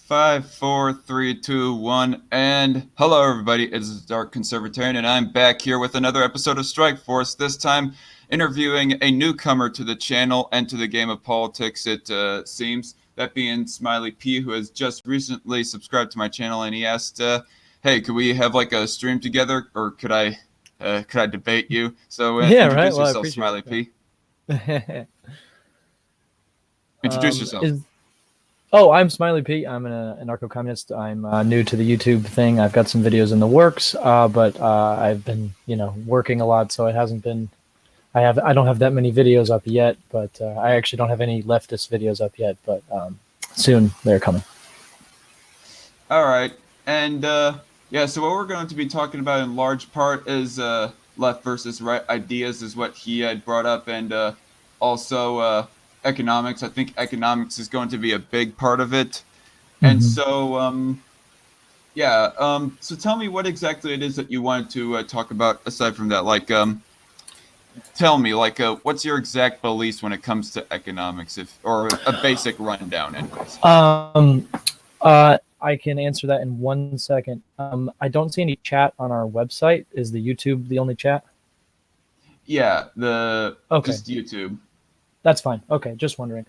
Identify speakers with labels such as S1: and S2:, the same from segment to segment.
S1: Five, four, three, two, one, and hello everybody, it's Dark Conservatarian, and I'm back here with another episode of Strike Force, this time interviewing a newcomer to the channel and to the game of politics, it seems, that being SmileyP, who has just recently subscribed to my channel, and he asked, hey, could we have like a stream together, or could I debate you? So
S2: Yeah, right.
S1: introduce
S2: Well, I
S1: yourself,
S2: appreciate
S1: SmileyP.
S2: it.
S1: Introduce yourself.
S2: I'm Smiley Pete. I'm an anarcho-communist. I'm new to the YouTube thing. I've got some videos in the works, but I've been, working a lot, so it hasn't been. I don't have that many videos up yet, but I actually don't have any leftist videos up yet. But soon they're coming.
S1: All right, and yeah, so what we're going to be talking about in large part is left versus right ideas, is what he had brought up, and also economics. I think economics is going to be a big part of it, and
S2: Mm-hmm.
S1: so yeah. So tell me what exactly it is that you wanted to talk about aside from that. Like, tell me, like, what's your exact beliefs when it comes to economics, if or a basic rundown, anyways.
S2: I can answer that in 1 second. I don't see any chat on our website. Is the YouTube the only chat?
S1: Yeah,
S2: Okay,
S1: just YouTube.
S2: that's fine. Okay, just wondering.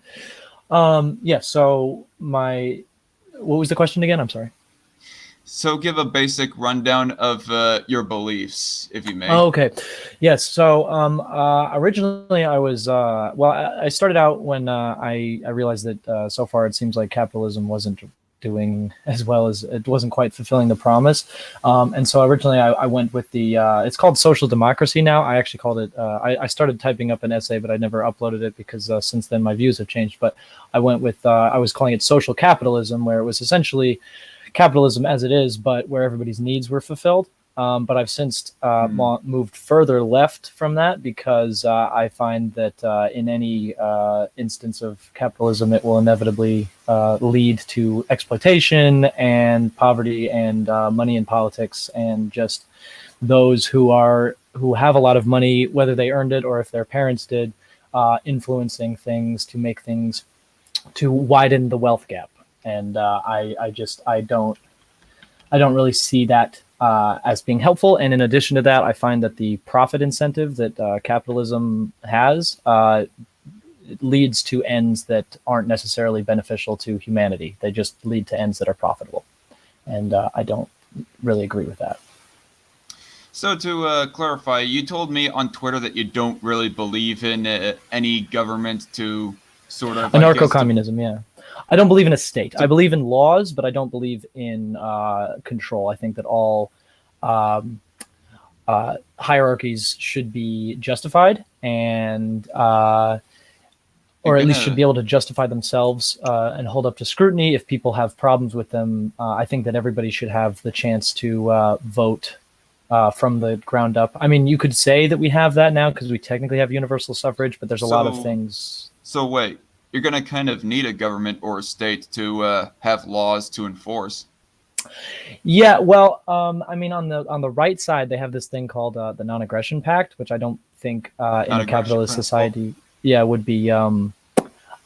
S2: Yeah. So what was the question again? I'm sorry.
S1: So give a basic rundown of your beliefs, if you may.
S2: Oh, okay. Yes. So originally I was I started out when I realized that so far it seems like capitalism wasn't doing as well, as it wasn't quite fulfilling the promise. And so originally I went with the it's called social democracy now. I actually called it I started typing up an essay, but I never uploaded it because since then my views have changed. But I went with I was calling it social capitalism, where it was essentially capitalism as it is, but where everybody's needs were fulfilled. But I've since moved further left from that because I find that in any instance of capitalism, it will inevitably lead to exploitation and poverty and money in politics, and just those who have a lot of money, whether they earned it or if their parents did, influencing things to make things to widen the wealth gap. And I don't really see that as being helpful. And in addition to that, I find that the profit incentive that capitalism has leads to ends that aren't necessarily beneficial to humanity. They just lead to ends that are profitable. And I don't really agree with that.
S1: So to clarify, you told me on Twitter that you don't really believe in any government to sort of, I guess,
S2: Anarcho-communism, yeah. I don't believe in a state. I believe in laws, but I don't believe in control. I think that all hierarchies should be justified, and or at least should be able to justify themselves and hold up to scrutiny if people have problems with them. I think that everybody should have the chance to vote from the ground up. I mean, you could say that we have that now because we technically have universal suffrage, but there's a lot of things.
S1: So wait, you're going to kind of need a government or a state to have laws to enforce.
S2: Yeah, well, I mean, on the right side, they have this thing called the Non-Aggression Pact, which I don't think in a capitalist society, would be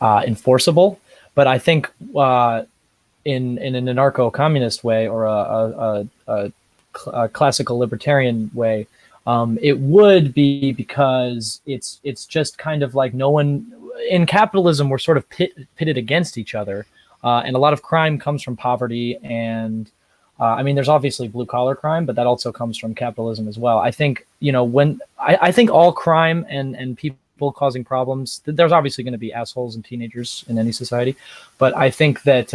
S2: enforceable. But I think in an anarcho-communist way, or a classical libertarian way, it would be, because it's just kind of like no one in capitalism, we're sort of pitted against each other, and a lot of crime comes from poverty. And I mean, there's obviously blue collar crime, but that also comes from capitalism as well. I think when I think all crime and people causing problems, there's obviously going to be assholes and teenagers in any society, but I think that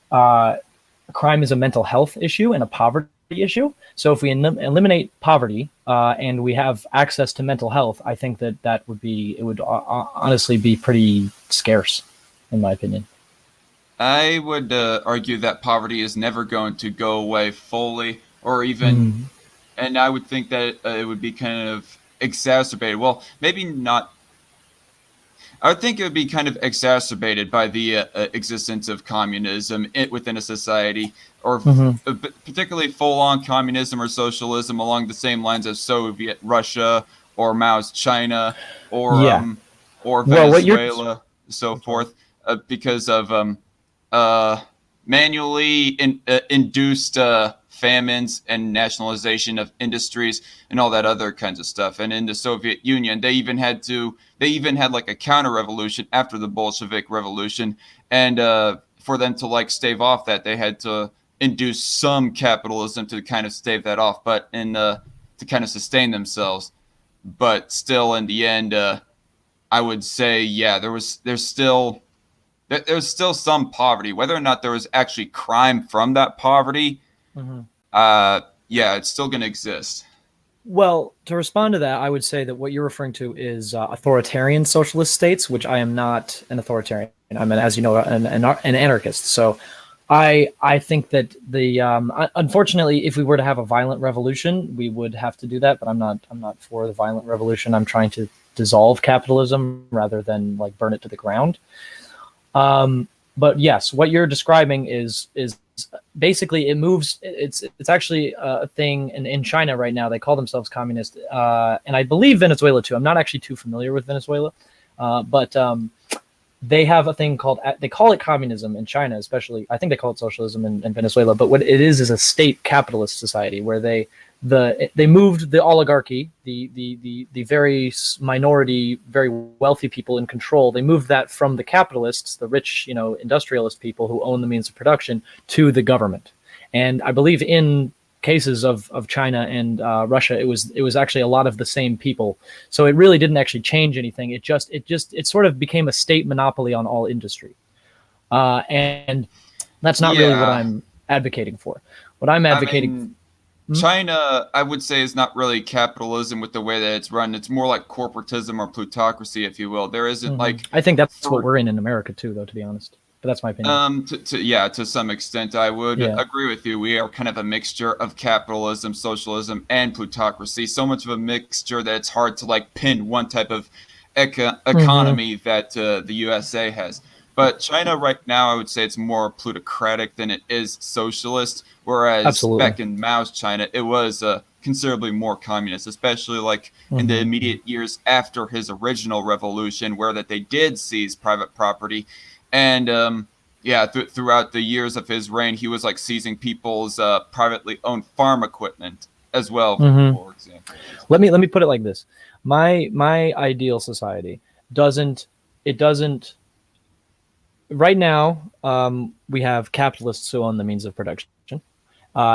S2: crime is a mental health issue and a poverty issue. So if we eliminate poverty and we have access to mental health, I think that would honestly be pretty scarce, in my opinion.
S1: I would argue that poverty is never going to go away fully, or even, and I would think that it would be kind of exacerbated. Well, maybe not. I would think it would be kind of exacerbated by the existence of communism within a society, or particularly full-on communism or socialism along the same lines as Soviet Russia or Mao's China, or Venezuela, so forth, because of manually induced famines and nationalization of industries and all that other kinds of stuff. And in the Soviet Union, they even had like a counter revolution after the Bolshevik Revolution, and for them to like stave off that, they had to induce some capitalism to kind of stave that off, but to kind of sustain themselves. But still, in the end, I would say, yeah, there's still some poverty. Whether or not there was actually crime from that poverty,
S2: Mm-hmm.
S1: yeah, it's still going to exist.
S2: Well, to respond to that, I would say that what you're referring to is authoritarian socialist states, which I am not an authoritarian. I'm, as you know, an anarchist. So I think that unfortunately, if we were to have a violent revolution, we would have to do that. But I'm not for the violent revolution. I'm trying to dissolve capitalism rather than like burn it to the ground. But yes, what you're describing is basically it moves. It's actually a thing in China right now. They call themselves communist, and I believe Venezuela too. I'm not actually too familiar with Venezuela, but they have a thing called, they call it communism in China, especially. I think they call it socialism in Venezuela. But what it is a state capitalist society where they moved the oligarchy, the very minority, very wealthy people in control. They moved that from the capitalists, the rich, industrialist people who own the means of production, to the government. And I believe in cases of China and Russia, it was actually a lot of the same people. So it really didn't actually change anything. It sort of became a state monopoly on all industry, and that's not really what
S1: Yeah,
S2: I'm advocating for. What I'm
S1: I
S2: advocating.
S1: mean, China, I would say, is not really capitalism with the way that it's run. It's more like corporatism or plutocracy, if you will. There isn't like,
S2: I think that's what
S1: for,
S2: we're in America too, though, to be honest. But that's my opinion.
S1: yeah, to some extent, I would
S2: Yeah.
S1: agree with you. We are kind of a mixture of capitalism, socialism, and plutocracy. So much of a mixture that it's hard to like pin one type of
S2: Hmm.
S1: economy that the USA has. But China right now, I would say it's more plutocratic than it is socialist. Whereas
S2: Absolutely.
S1: back in Mao's China, it was considerably more communist, especially like in the
S2: Hmm.
S1: immediate years after his original revolution, where that they did seize private property, and yeah, throughout the years of his reign, he was like seizing people's privately owned farm equipment as well,
S2: Hmm.
S1: for example.
S2: Let me put it like this: my ideal society doesn't it doesn't right now. We have capitalists who own the means of production.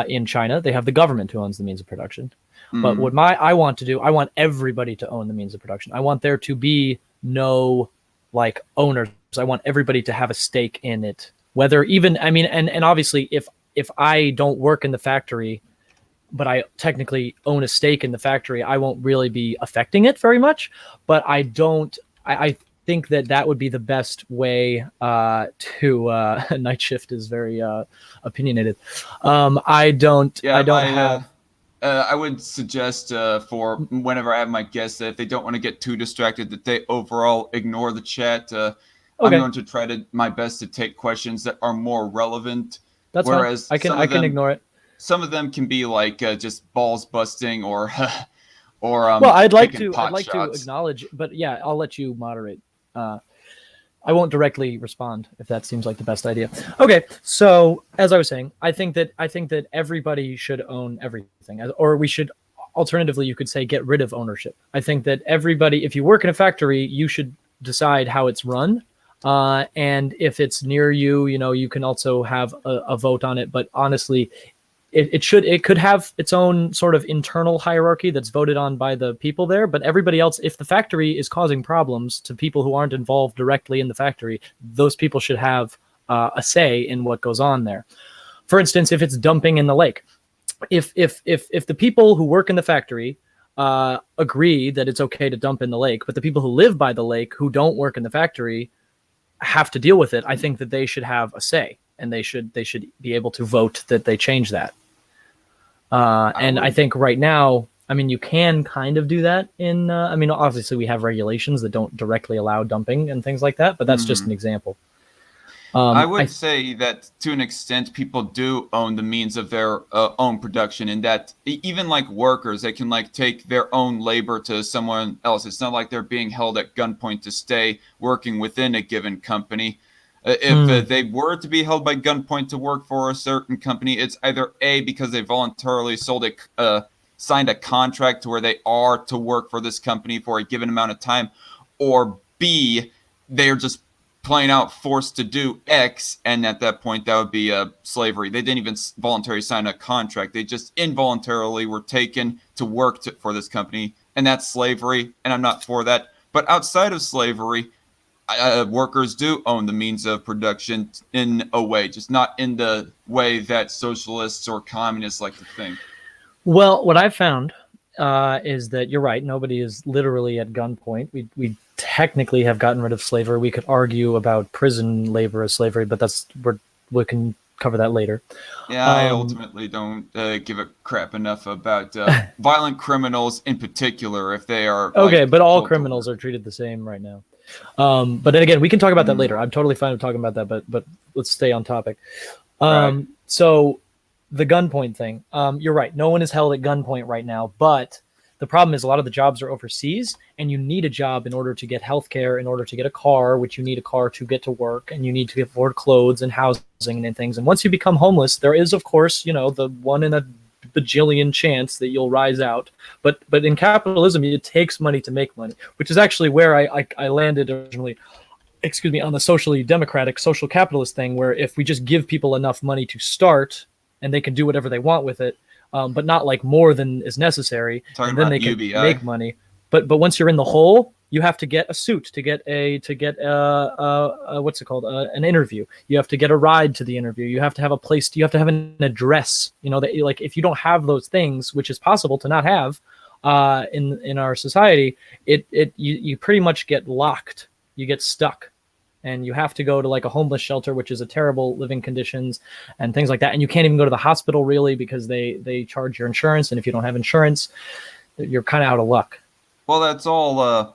S2: In China, they have the government who owns the means of production. But
S1: Mm,
S2: what I want to do, I want everybody to own the means of production. I want there to be no like owners. I want everybody to have a stake in it. Whether even, I mean, and obviously, if I don't work in the factory, but I technically own a stake in the factory, I won't really be affecting it very much. But I don't. I think that would be the best way to. Night shift is very opinionated.
S1: yeah,
S2: I don't
S1: my
S2: have.
S1: I would suggest for whenever I have my guests that if they don't want to get too distracted, that they overall ignore the chat. I'm
S2: Okay,
S1: going to try to my best to take questions that are more relevant,
S2: that's fine.
S1: whereas
S2: I can ignore it.
S1: some of them can be like just balls busting or or
S2: Well,
S1: taking
S2: I'd
S1: pot
S2: like to
S1: shots.
S2: acknowledge, but yeah, I'll let you moderate. Uh, I won't directly respond if that seems like the best idea. Okay, so as I was saying, I think that everybody should own everything, or we should alternatively, you could say, get rid of ownership. I think that everybody, if you work in a factory, you should decide how it's run. And if it's near you, you can also have a vote on it. But honestly, it could have its own sort of internal hierarchy that's voted on by the people there, but everybody else, if the factory is causing problems to people who aren't involved directly in the factory, those people should have a say in what goes on there. For instance, if it's dumping in the lake, if the people who work in the factory agree that it's okay to dump in the lake, but the people who live by the lake who don't work in the factory have to deal with it, I think that they should have a say, and they should be able to vote that they change that.
S1: I
S2: And I
S1: would
S2: think right now, I mean, you can kind of do that in. I mean, obviously we have regulations that don't directly allow dumping and things like that, but that's just an
S1: mhm.
S2: example.
S1: I
S2: I
S1: would say that to an extent, people do own the means of their own production, and that even like workers, they can like take their own labor to someone else. It's not like they're being held at gunpoint to stay working within a given company. If they were to be held by gunpoint to work for a certain company, it's either A, because they voluntarily signed a contract to where they are to work for this company for a given amount of time, or B, they're just plain out forced to do X, and at that point that would be slavery. They didn't even voluntarily sign a contract. They just involuntarily were taken to work for this company, and that's slavery, and I'm not for that. But outside of slavery, workers do own the means of production in a way, just not in the way that socialists or communists like to think.
S2: Well, what I've found is that you're right. Nobody is literally at gunpoint. We technically have gotten rid of slavery. We could argue about prison labor as slavery, but we can cover that later.
S1: Yeah, I ultimately don't give a crap enough about violent criminals in particular, if they are
S2: okay. But all criminals are treated the same right now. But then again, we can talk about that later. I'm totally fine with talking about that, but let's stay on topic.
S1: Right.
S2: So the gunpoint thing, you're right. No one is held at gunpoint right now, but the problem is a lot of the jobs are overseas, and you need a job in order to get healthcare, in order to get a car, which you need a car to get to work, and you need to afford clothes and housing and things. And once you become homeless, there is, of course, the 1 in a bajillion chance that you'll rise out. But in capitalism, it takes money to make money, which is actually where I landed originally. Excuse me, on the socially democratic, social capitalist thing, where if we just give people enough money to start, and they can do whatever they want with it, but not like more than is necessary, and then they can make money. But once you're in the hole, you have to get a suit to get what's it called, an interview. You have to get a ride to the interview. You have to have a place. You have to have an address. That like if you don't have those things, which is possible to not have in our society, you pretty much get locked. You get stuck. And you have to go to like a homeless shelter, which is a terrible living conditions and things like that. And you can't even go to the hospital really because they charge your insurance. And if you don't have insurance, you're kind of out of luck.
S1: Well, that's all.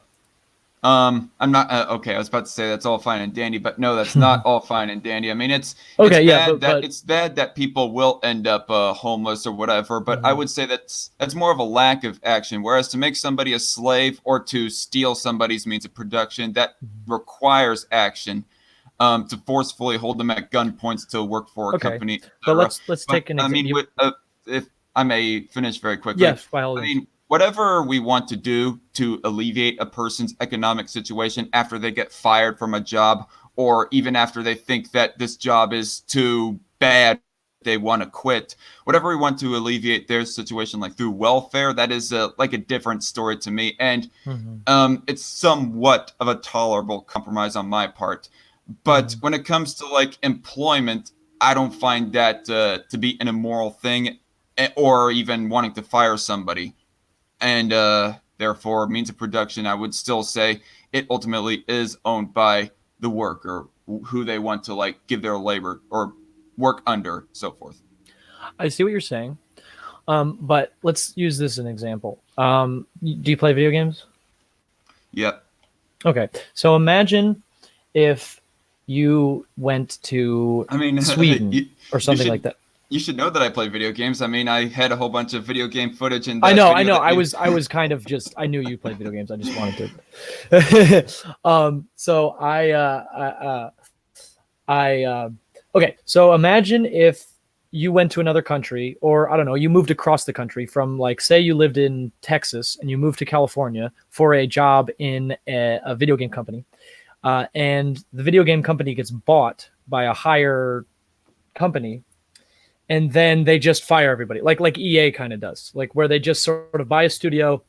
S1: I'm not okay. I was about to say that's all fine and dandy, but no, that's not all fine and dandy. I mean, it's bad that people will end up homeless or whatever. But I would say that's more of a lack of action. Whereas to make somebody a slave or to steal somebody's means of production, that requires action. To forcefully hold them at gunpoints to work for a company.
S2: But let's take an example.
S1: I mean, if I may finish very quickly.
S2: Yes, by all means.
S1: Whatever we want to do to alleviate a person's economic situation after they get fired from a job, or even after they think that this job is too bad, they want to quit. Whatever we want to alleviate their situation, like through welfare, that is like a different story to me. And it's somewhat of a tolerable compromise on my part. But when it comes to like employment, I don't find that to be an immoral thing, or even wanting to fire somebody. And therefore, means of production, I would still say it ultimately is owned by the worker, who they want to like give their labor or work under, so forth.
S2: I see what you're saying, but let's use this as an example. Do you play video games?
S1: Yep.
S2: Okay, so imagine if you went to Sweden or something like that.
S1: You should know that I play video games. I mean, I had a whole bunch of video game footage. And
S2: I know. I was kind of just. I knew you played video games. I just wanted to. So okay. So imagine if you went to another country, or I don't know, you moved across the country from, like, say you lived in Texas and you moved to California for a job in a video game company, and the video game company gets bought by a higher company. And then they just fire everybody, like EA kind of does, like where they just sort of buy a studio,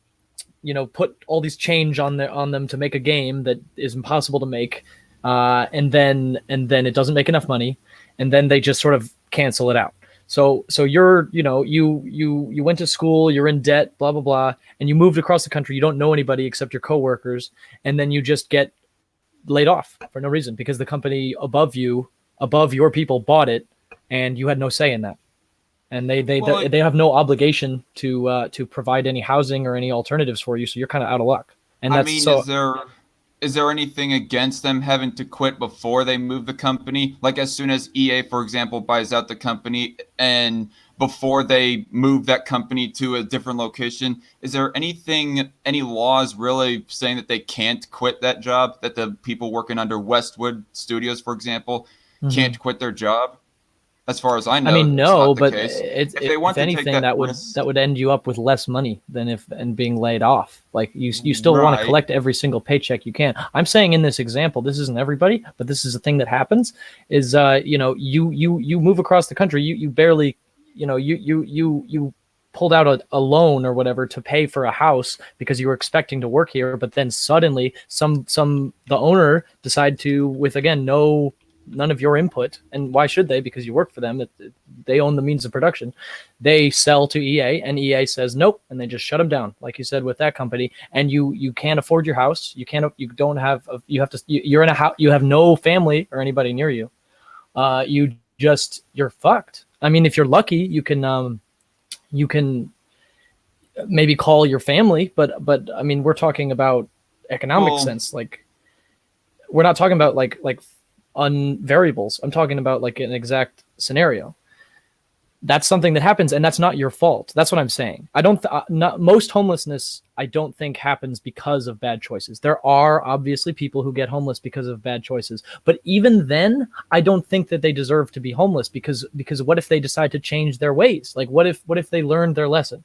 S2: put all these change on them to make a game that is impossible to make, and then it doesn't make enough money, and then they just sort of cancel it out. So you're you went to school, you're in debt, blah blah blah, and you moved across the country. You don't know anybody except your coworkers, and then you just get laid off for no reason because the company above your people bought it. And you had no say in that, and they have no obligation to provide any housing or any alternatives for you. So you're kind of out of luck. And that's
S1: is there anything against them having to quit before they move the company? Like as soon as EA, for example, buys out the company, and before they move that company to a different location. Is there any laws really saying that they can't quit that job? That the people working under Westwood Studios, for example,
S2: Mhm.
S1: can't quit their job? As far as I
S2: I
S1: know,
S2: mean,
S1: it's
S2: no,
S1: not the
S2: but
S1: case.
S2: it's
S1: If they
S2: if
S1: want to take
S2: anything,
S1: that
S2: that
S1: risk,
S2: would end you up with less money than if and being laid off. Like you still want to
S1: right?
S2: collect every single paycheck you can. I'm saying in this example, this isn't everybody, but this is a thing that happens. Is you move across the country, you barely, you pulled out a loan or whatever to pay for a house because you were expecting to work here, but then suddenly the owner decide to, with again none of your input, and why should they, because you work for them, they own the means of production, they sell to EA and EA says nope, and they just shut them down, like you said with that company, and you can't afford your house, you don't have you have to, you're in a house, you have no family or anybody near you, you're fucked. I mean, if you're lucky, you can maybe call your family, but I mean, we're talking about economic
S1: Well,
S2: sense, like we're not talking about like unvariables. I'm talking about like an exact scenario. That's something that happens, and that's not your fault. That's what I'm saying. I don't not most homelessness, I don't think, happens because of bad choices. There are obviously people who get homeless because of bad choices, but even then I don't think that they deserve to be homeless, because what if they decide to change their ways? Like what if they learned their lesson,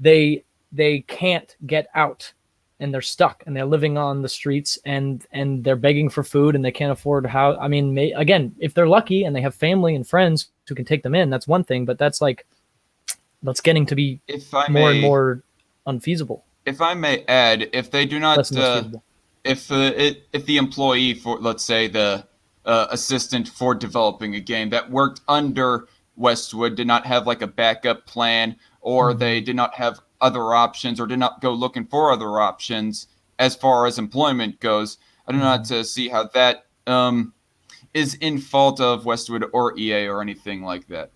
S2: they they can't get out, and they're stuck, and they're living on the streets, and they're begging for food, and they can't afford how, I mean, again, if they're lucky and they have family and friends who can take them in, that's one thing, but that's getting to be
S1: if I
S2: more and
S1: may,
S2: more unfeasible,
S1: if I may add, if they do
S2: less
S1: not,
S2: and less feasible.
S1: if the employee for, let's say, the assistant for developing a game that worked under Westwood did not have like a backup plan, or they
S2: Mm-hmm.
S1: did not have other options, or did not go looking for other options as far as employment goes, I do not
S2: Mm-hmm.
S1: see how that is in fault of Westwood or EA or anything like that.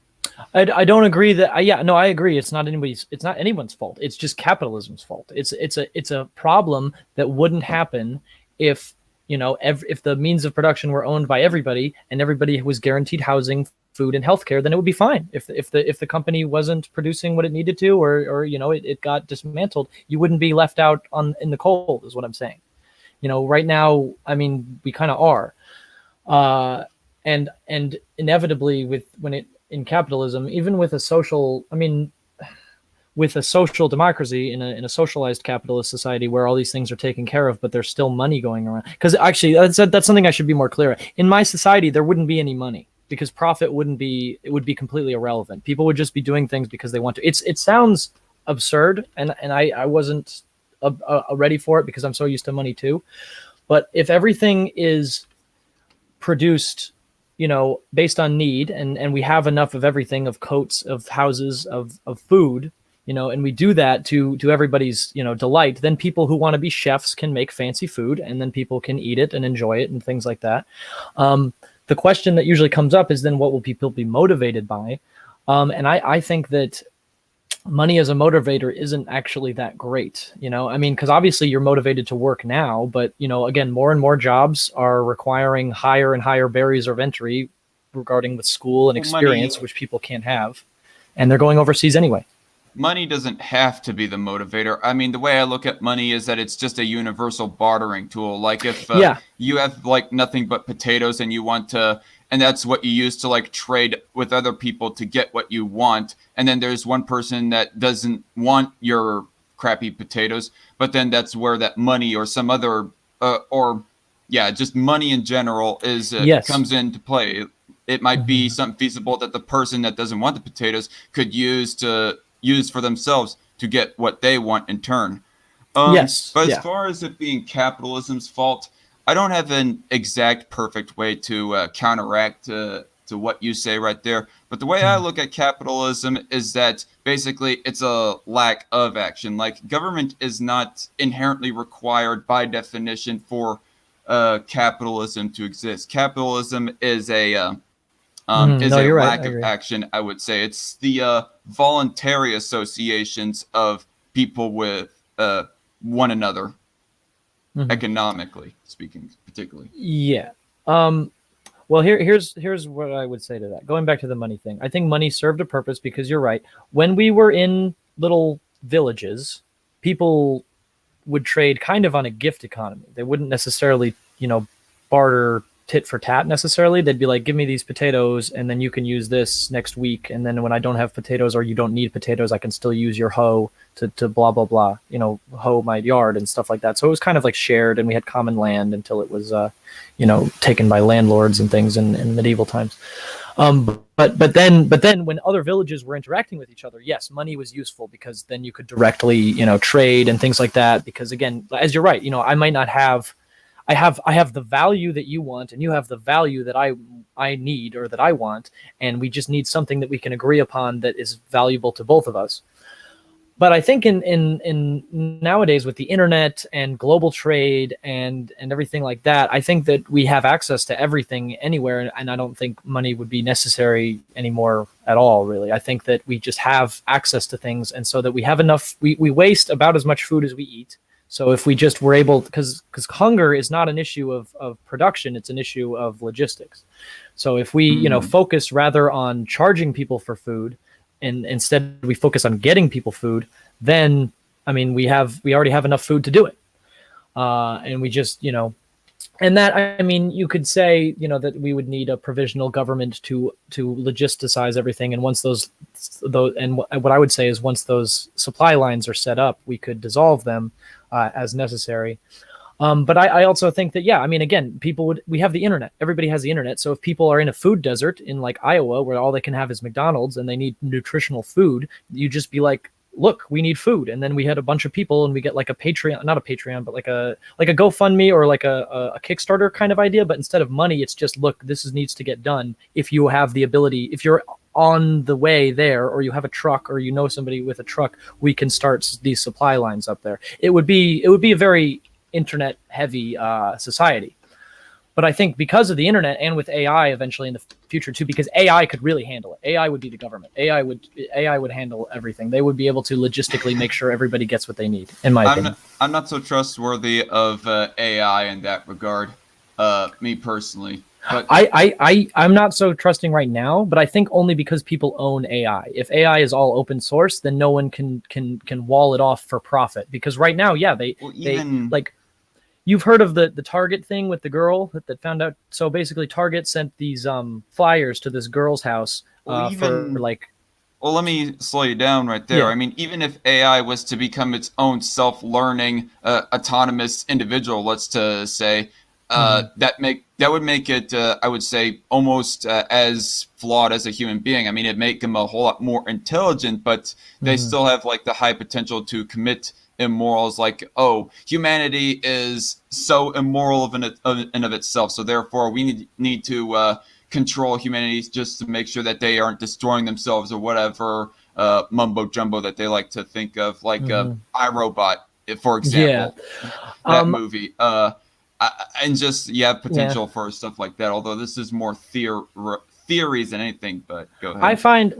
S2: I don't agree that yeah, no, I agree, it's not anyone's fault, it's just capitalism's fault. It's a problem that wouldn't happen if if the means of production were owned by everybody and everybody was guaranteed housing, food, and healthcare, then it would be fine. If the company wasn't producing what it needed to, or it got dismantled, you wouldn't be left out on in the cold, is what I'm saying. Right now, I mean, we kind of are, uh, and inevitably, with when it in capitalism, even with a social, I mean, with a social democracy, in a socialized capitalist society where all these things are taken care of, but there's still money going around. Because actually, that's something I should be more clear at. In my society, there wouldn't be any money, because profit wouldn't be, it would be completely irrelevant. People would just be doing things because they want to. It sounds absurd, and I wasn't ready for it because I'm so used to money too. But if everything is produced, based on need, and we have enough of everything, of coats, of houses, of food, and we do that to everybody's, delight, then people who want to be chefs can make fancy food, and then people can eat it and enjoy it and things like that. The question that usually comes up is, then what will people be motivated by? And I think that money as a motivator isn't actually that great. I mean, because obviously you're motivated to work now, but again, more and more jobs are requiring higher and higher barriers of entry regarding with school and
S1: Well, money
S2: experience, which people can't have, and they're going overseas anyway.
S1: money doesn't have to be the motivator. I mean, the way I look at money is that it's just a universal bartering tool. Like if
S2: Yeah.
S1: you have like nothing but potatoes and you want to, and that's what you use to like trade with other people to get what you want. And then there's one person that doesn't want your crappy potatoes, but then that's where that money or some other, or yeah, just money in general is
S2: Yes.
S1: comes into play. It might be
S2: Mm-hmm.
S1: something feasible that the person that doesn't want the potatoes could use for themselves to get what they want in turn.
S2: Yes.
S1: But as
S2: Yeah.
S1: far as it being capitalism's fault, I don't have an exact perfect way to counteract to what you say right there. But the way I
S2: Mm-hmm.
S1: look at capitalism is that basically it's a lack of action. Like government is not inherently required by definition for capitalism to exist. Capitalism
S2: Mm-hmm.
S1: is
S2: No,
S1: a
S2: you're right. I
S1: lack of
S2: agree.
S1: action, I would say. It's the voluntary associations of people with one another,
S2: Mm-hmm.
S1: economically speaking, particularly.
S2: Yeah. Um, Well, here's what I would say to that. Going back to the money thing, I think money served a purpose because you're right. When we were in little villages, people would trade kind of on a gift economy. They wouldn't necessarily, barter tit for tat necessarily. They'd be like, give me these potatoes and then you can use this next week. And then when I don't have potatoes or you don't need potatoes, I can still use your hoe to blah, blah, blah, hoe my yard and stuff like that. So it was kind of like shared and we had common land until it was, taken by landlords and things in medieval times. But then when other villages were interacting with each other, yes, money was useful because then you could directly, trade and things like that. Because again, as you're right, I might not have, I have the value that you want, and you have the value that I need or that I want, and we just need something that we can agree upon that is valuable to both of us. But I think in nowadays with the internet and global trade and everything like that, I think that we have access to everything anywhere, and I don't think money would be necessary anymore at all, really. I think that we just have access to things, and so that we have enough, we waste about as much food as we eat. So if we just were able, because hunger is not an issue of production, it's an issue of logistics. So if we, focus rather on charging people for food, and instead we focus on getting people food, then we already have enough food to do it, and we just and that you could say that we would need a provisional government to logisticize everything, and once those and what I would say is once those supply lines are set up, we could dissolve them as necessary. But I also think that, again, we have the internet. Everybody has the internet. So if people are in a food desert in like Iowa, where all they can have is McDonald's and they need nutritional food, you just be like, look, we need food. And then we had a bunch of people and we get like a Patreon, not a Patreon, but like a GoFundMe or like a Kickstarter kind of idea. But instead of money, it's just, look, needs to get done. If you have the ability, if you're on the way there, or you have a truck, or somebody with a truck, we can start these supply lines up there. It would be a very internet heavy society. But I think because of the internet and with AI eventually in the future too, because AI could really handle it. AI would be the government. AI would handle everything. They would be able to logistically make sure everybody gets what they need, in my opinion.
S1: I'm not so trustworthy of AI in that regard, me personally. But
S2: I'm not so trusting right now, but I think only because people own AI. If AI is all open source, then no one can wall it off for profit. Because right now, they like, you've heard of the Target thing with the girl that found out. So basically, Target sent these flyers to this girl's house for like.
S1: Well, let me slow you down right there.
S2: Yeah.
S1: Even if AI was to become its own self-learning, autonomous individual, let's say. That would make it, I would say, almost as flawed as a human being. It'd make them a whole lot more intelligent, but they still have like the high potential to commit immorals. Like, oh, humanity is so immoral in of itself, so therefore we need to control humanity just to make sure that they aren't destroying themselves or whatever mumbo jumbo that they like to think of, like iRobot, for example, that movie. And just potential for stuff like that. Although this is more theories than anything. But go ahead.
S2: I find,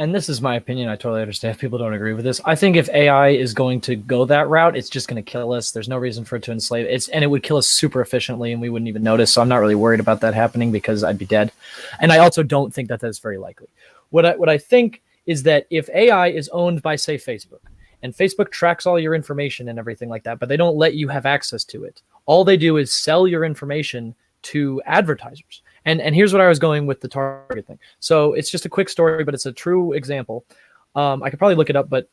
S2: and this is my opinion. I totally understand if people don't agree with this. I think if AI is going to go that route, it's just going to kill us. There's no reason for it to enslave. And it would kill us super efficiently, and we wouldn't even notice. So I'm not really worried about that happening because I'd be dead. And I also don't think that that's very likely. What I think is that if AI is owned by, say, Facebook, and Facebook tracks all your information and everything like that, but they don't let you have access to it. All they do is sell your information to advertisers. And here's what I was going with the Target thing. So it's just a quick story, but it's a true example. I could probably look it up, but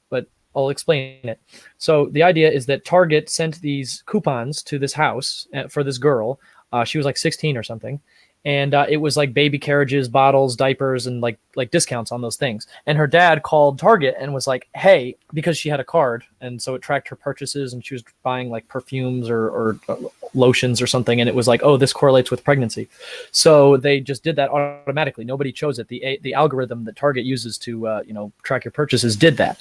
S2: I'll explain it. So the idea is that Target sent these coupons to this house for this girl. She was like 16 or something. And it was like baby carriages, bottles, diapers, and like discounts on those things. And her dad called Target and was like, hey, because she had a card, and so it tracked her purchases, and she was buying like perfumes or lotions or something, and it was like, oh, this correlates with pregnancy. So they just did that automatically. Nobody chose it. The algorithm that Target uses to track your purchases did that.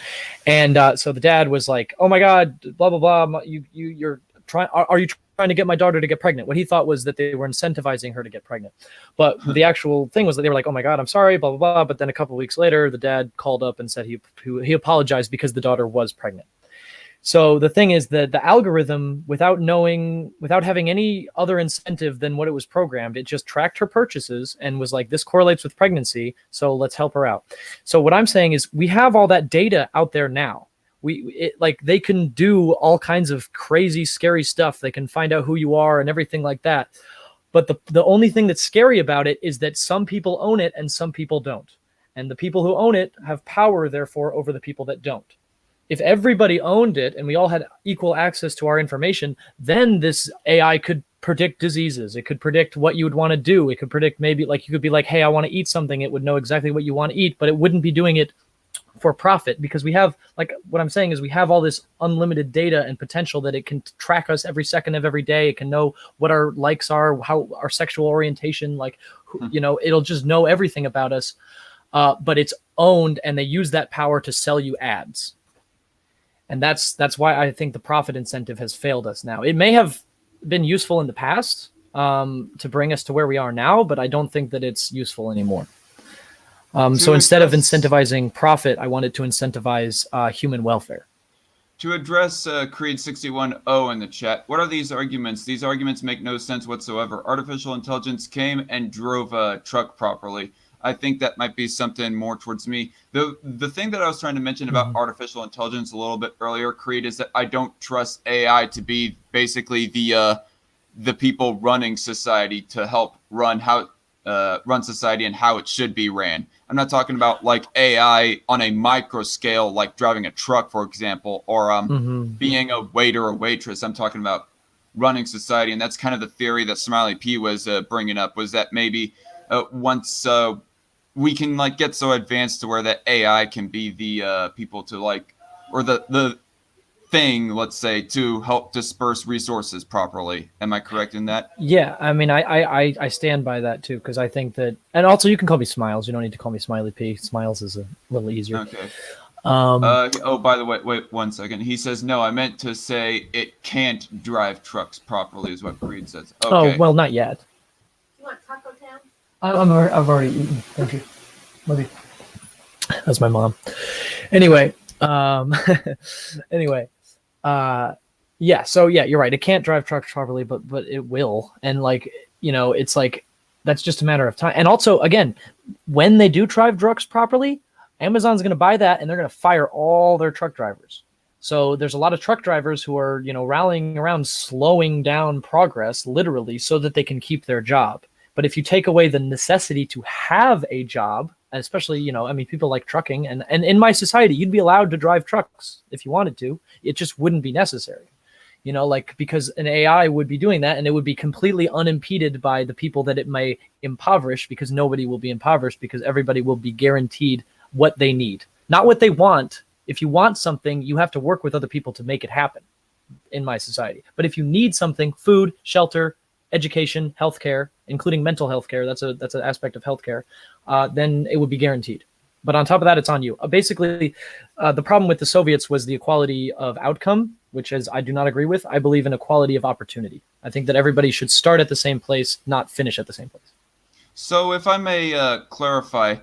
S2: And so the dad was like, oh my God, blah blah blah. You're trying. Are you trying to get my daughter to get pregnant? What he thought was that they were incentivizing her to get pregnant. But the actual thing was that they were like, oh my God, I'm sorry, blah, blah, blah. But then a couple of weeks later, the dad called up and said he apologized because the daughter was pregnant. So the thing is that the algorithm, without having any other incentive than what it was programmed, it just tracked her purchases and was like, this correlates with pregnancy, so let's help her out. So what I'm saying is we have all that data out there now. Like they can do all kinds of crazy, scary stuff. They can find out who you are and everything like that. But the only thing that's scary about it is that some people own it and some people don't. And the people who own it have power, therefore, over the people that don't. If everybody owned it and we all had equal access to our information, then this AI could predict diseases. It could predict what you would want to do. It could predict, maybe like you could be like, hey, I want to eat something. It would know exactly what you want to eat, but it wouldn't be doing it for profit, because we have, like, what I'm saying is we have all this unlimited data and potential that it can track us every second of every day. It can know what our likes are, how our sexual orientation, like, it'll just know everything about us. But it's owned, and they use that power to sell you ads. And that's why I think the profit incentive has failed us now. It may have been useful in the past to bring us to where we are now, but I don't think that it's useful anymore. So instead of incentivizing profit, I wanted to incentivize human welfare.
S1: To address Creed 61O in the chat, what are these arguments? These arguments make no sense whatsoever. Artificial intelligence came and drove a truck properly. I think that might be something more towards me. The thing that I was trying to mention about artificial intelligence a little bit earlier, Creed, is that I don't trust AI to be basically the people running society, to help run society and how it should be ran. I'm not talking about like AI on a micro scale, like driving a truck, for example, or being a waiter or waitress. I'm talking about running society, and that's kind of the theory that SmileyP was bringing up, was that maybe once we can like get so advanced to where that AI can be the people to like, or the thing, let's say, to help disperse resources properly. Am I correct in that?
S2: Yeah, I mean, I stand by that too, because I think that, and also you can call me Smiles. You don't need to call me SmileyP. Smiles is a little easier.
S1: Okay. Oh, by the way, wait 1 second. He says, no, I meant to say it can't drive trucks properly, is what Creed says. Okay.
S2: Oh, well, not yet.
S3: You want Taco Town?
S2: I've already eaten. Thank you. Love you. That's my mom. Anyway, yeah. So yeah, you're right. It can't drive trucks properly, but it will. And like, it's like, that's just a matter of time. And also, again, when they do drive trucks properly, Amazon's going to buy that and they're going to fire all their truck drivers. So there's a lot of truck drivers who are, rallying around, slowing down progress, literally, so that they can keep their job. But if you take away the necessity to have a job, especially, people like trucking, and in my society, you'd be allowed to drive trucks if you wanted to. It just wouldn't be necessary, because an AI would be doing that, and it would be completely unimpeded by the people that it may impoverish, because nobody will be impoverished, because everybody will be guaranteed what they need, not what they want. If you want something, you have to work with other people to make it happen in my society. But if you need something, food, shelter, education, healthcare, including mental health care, that's an aspect of healthcare, then it would be guaranteed. But on top of that, it's on you. Basically, the problem with the Soviets was the equality of outcome, which is I do not agree with. I believe in equality of opportunity. I think that everybody should start at the same place, not finish at the same place.
S1: So if I may clarify,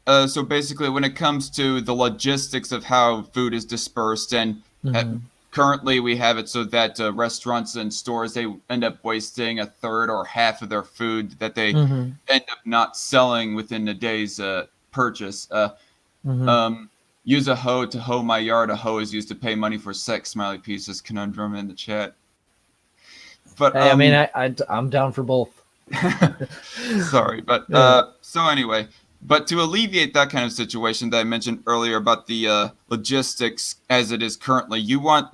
S1: so basically when it comes to the logistics of how food is dispersed, and currently we have it so that restaurants and stores, they end up wasting a third or half of their food that they end up not selling within a day's purchase. Use a hoe to hoe my yard. A hoe is used to pay money for sex. SmileyP says conundrum in the chat. But
S2: hey, I mean, I'm down for both.
S1: Sorry, but so anyway. But to alleviate that kind of situation that I mentioned earlier about the logistics as it is currently, you want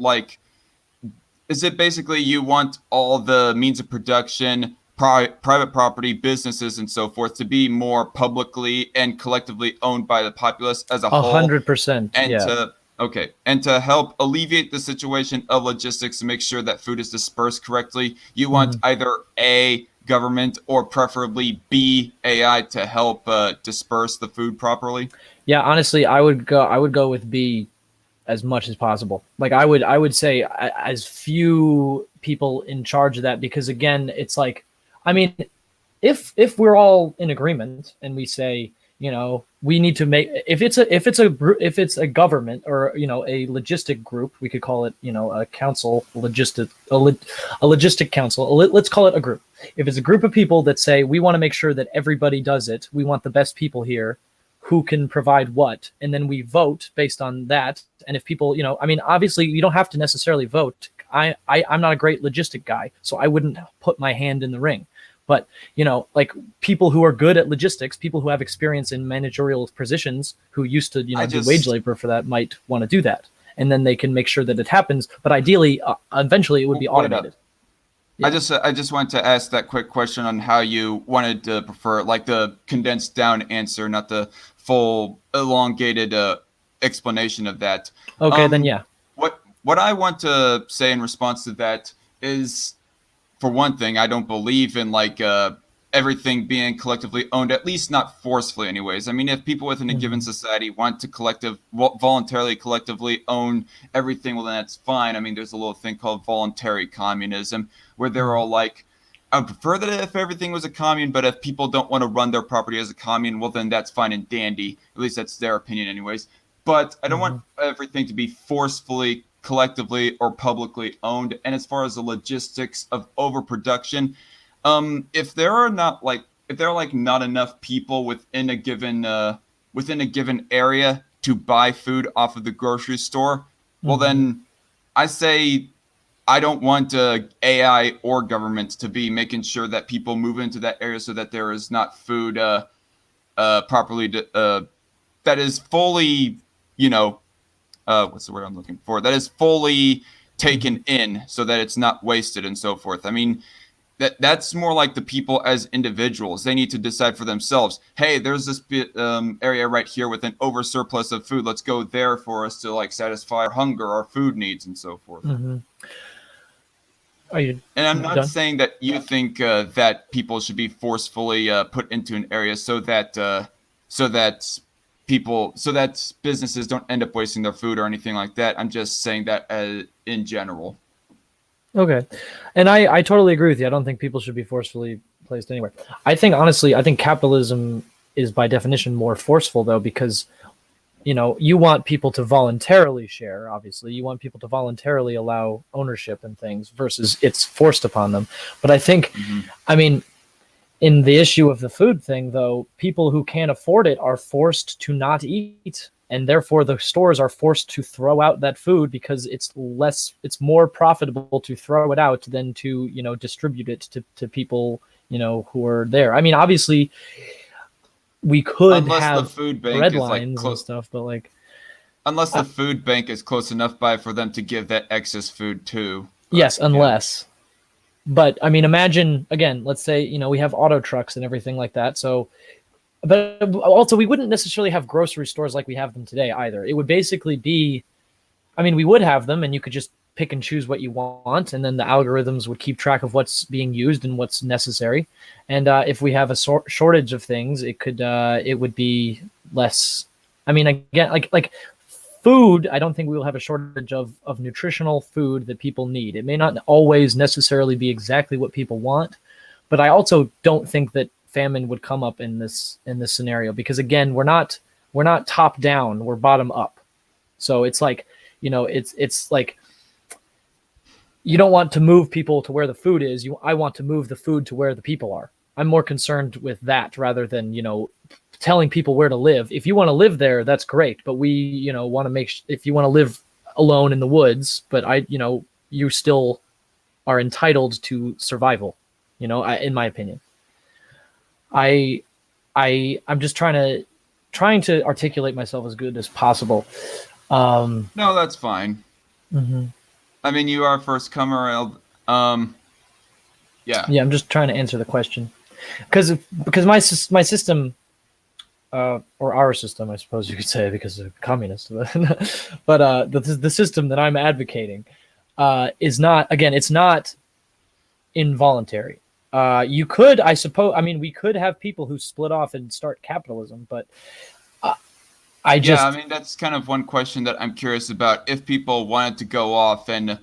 S1: is it basically you want all the means of production, private property, businesses, and so forth to be more publicly and collectively owned by the populace as a whole?
S2: 100%.
S1: And and to help alleviate the situation of logistics, to make sure that food is dispersed correctly, you want either A, government, or preferably B, AI to help disperse the food properly?
S2: Yeah, honestly, I would go with B as much as possible. Like I would say as few people in charge of that, because again, it's like, I mean, if we're all in agreement and we say, we need to make, if it's a government, or a logistic group, we could call it a council, a logistic council. Let's call it a group. If it's a group of people that say we want to make sure that everybody does it, we want the best people here who can provide what, and then we vote based on that. And if people, obviously you don't have to necessarily vote. I'm not a great logistic guy, so I wouldn't put my hand in the ring. But, like people who are good at logistics, people who have experience in managerial positions, who used to, do wage labor for that, might want to do that. And then they can make sure that it happens. But ideally, eventually it would be automated.
S1: Yeah. I just wanted to ask that quick question on how you wanted to prefer, like the condensed down answer, not the full elongated explanation of that.
S2: Okay, then yeah.
S1: What I want to say in response to that is, for one thing, I don't believe in like everything being collectively owned, at least not forcefully anyways. I mean, if people within a given society want to voluntarily collectively own everything, well, then that's fine. I mean, there's a little thing called voluntary communism where they're all like, I would prefer that if everything was a commune, but if people don't want to run their property as a commune, well, then that's fine and dandy. At least that's their opinion anyways. But I don't want everything to be forcefully collectively or publicly owned. And as far as the logistics of overproduction, if there are not enough people within a given area to buy food off of the grocery store, well then I say I don't want AI or government to be making sure that people move into that area so that there is not food properly that is fully, what's the word I'm looking for? That is fully taken in so that it's not wasted and so forth. I mean, that's more like the people as individuals. They need to decide for themselves. Hey, there's this area right here with an oversurplus of food. Let's go there for us to like satisfy our hunger, our food needs, and so forth.
S2: Are you
S1: and I'm not
S2: done?
S1: saying that you think that people should be forcefully put into an area so that businesses don't end up wasting their food or anything like that. I'm just saying that in general.
S2: Okay. And I totally agree with you. I don't think people should be forcefully placed anywhere. I think capitalism is by definition more forceful, though, because, you want people to voluntarily share, obviously. You want people to voluntarily allow ownership in things versus it's forced upon them. But I think, in the issue of the food thing, though, people who can't afford it are forced to not eat. And therefore, the stores are forced to throw out that food because it's more profitable to throw it out than to, distribute it to people, who are there. I mean, obviously, we could have
S1: the food bank
S2: bread
S1: is
S2: lines
S1: like
S2: and stuff, but like,
S1: unless the food bank is close enough by for them to give that excess food to.
S2: Yes, unless. Yeah. But I mean, imagine again. Let's say we have auto trucks and everything like that. So. But also, we wouldn't necessarily have grocery stores like we have them today either. It would basically be, we would have them and you could just pick and choose what you want. And then the algorithms would keep track of what's being used and what's necessary. And if we have a shortage of things, it would be less. Again, like food, I don't think we will have a shortage of nutritional food that people need. It may not always necessarily be exactly what people want, but I also don't think that famine would come up in this scenario because again we're not top down, we're bottom up. So it's like it's like you don't want to move people to where the food is. I want to move the food to where the people are. I'm more concerned with that rather than telling people where to live. If you want to live there, that's great, but we want to make if you want to live alone in the woods, but you still are entitled to survival, in my opinion. I'm just trying to articulate myself as good as possible.
S1: No, that's fine. I mean, you are a first comer. Yeah.
S2: I'm just trying to answer the question because my system, or our system, I suppose you could say, because of communist, but the system that I'm advocating is not. Again, it's not involuntary. You could, I suppose, we could have people who split off and start capitalism, but
S1: that's kind of one question that I'm curious about. If people wanted to go off and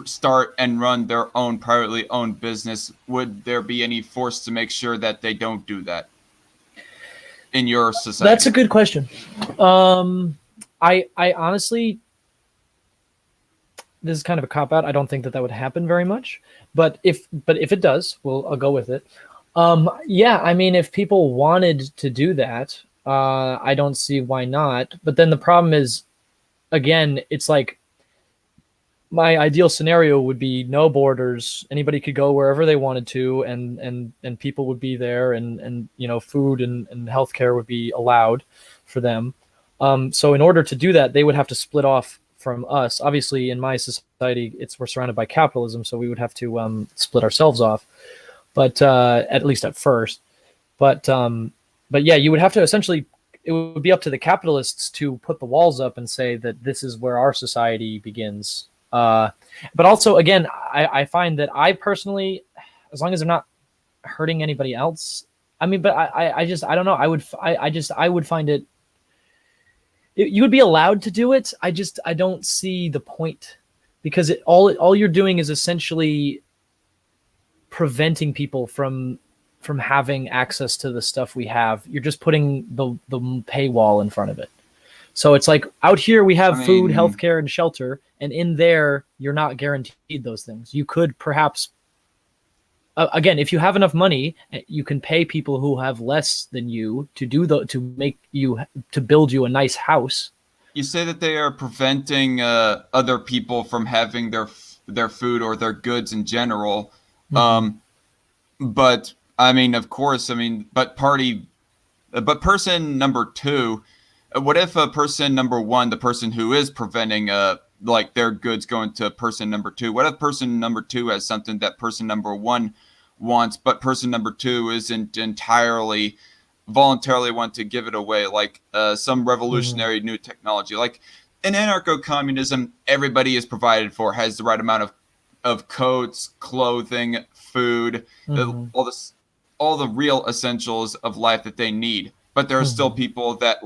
S1: start and run their own privately owned business, would there be any force to make sure that they don't do that? in your society?
S2: That's a good question. I honestly, this is kind of a cop out. I don't think that would happen very much, but if it does, I'll go with it. Yeah, I mean, if people wanted to do that, I don't see why not. But then the problem is, again, it's like my ideal scenario would be no borders. Anybody could go wherever they wanted to, and people would be there, and food and healthcare would be allowed for them. So in order to do that, they would have to split off from us. Obviously, in my society, we're surrounded by capitalism, so we would have to split ourselves off. But at least at first. But yeah, you would have to essentially. It would be up to the capitalists to put the walls up and say that this is where our society begins. But also, again, I find that I personally, as long as I'm not hurting anybody else, I mean, but I don't know. I would find it. You would be allowed to do it. I don't see the point, because all you're doing is essentially preventing people from having access to the stuff we have. You're just putting the paywall in front of it. So it's like out here we have food, healthcare, and shelter, and in there you're not guaranteed those things. You could perhaps, again, if you have enough money, you can pay people who have less than you to build you a nice house.
S1: You say that they are preventing other people from having their food or their goods in general. But I mean, of course, but person number two, what if a person number one, the person who is preventing like their goods going to person number two, what if person number two has something that person number one wants, but person number two isn't entirely voluntarily want to give it away, like some revolutionary new technology, like in anarcho-communism, everybody is provided for, has the right amount of coats, clothing, food, all the real essentials of life that they need. But there are still people that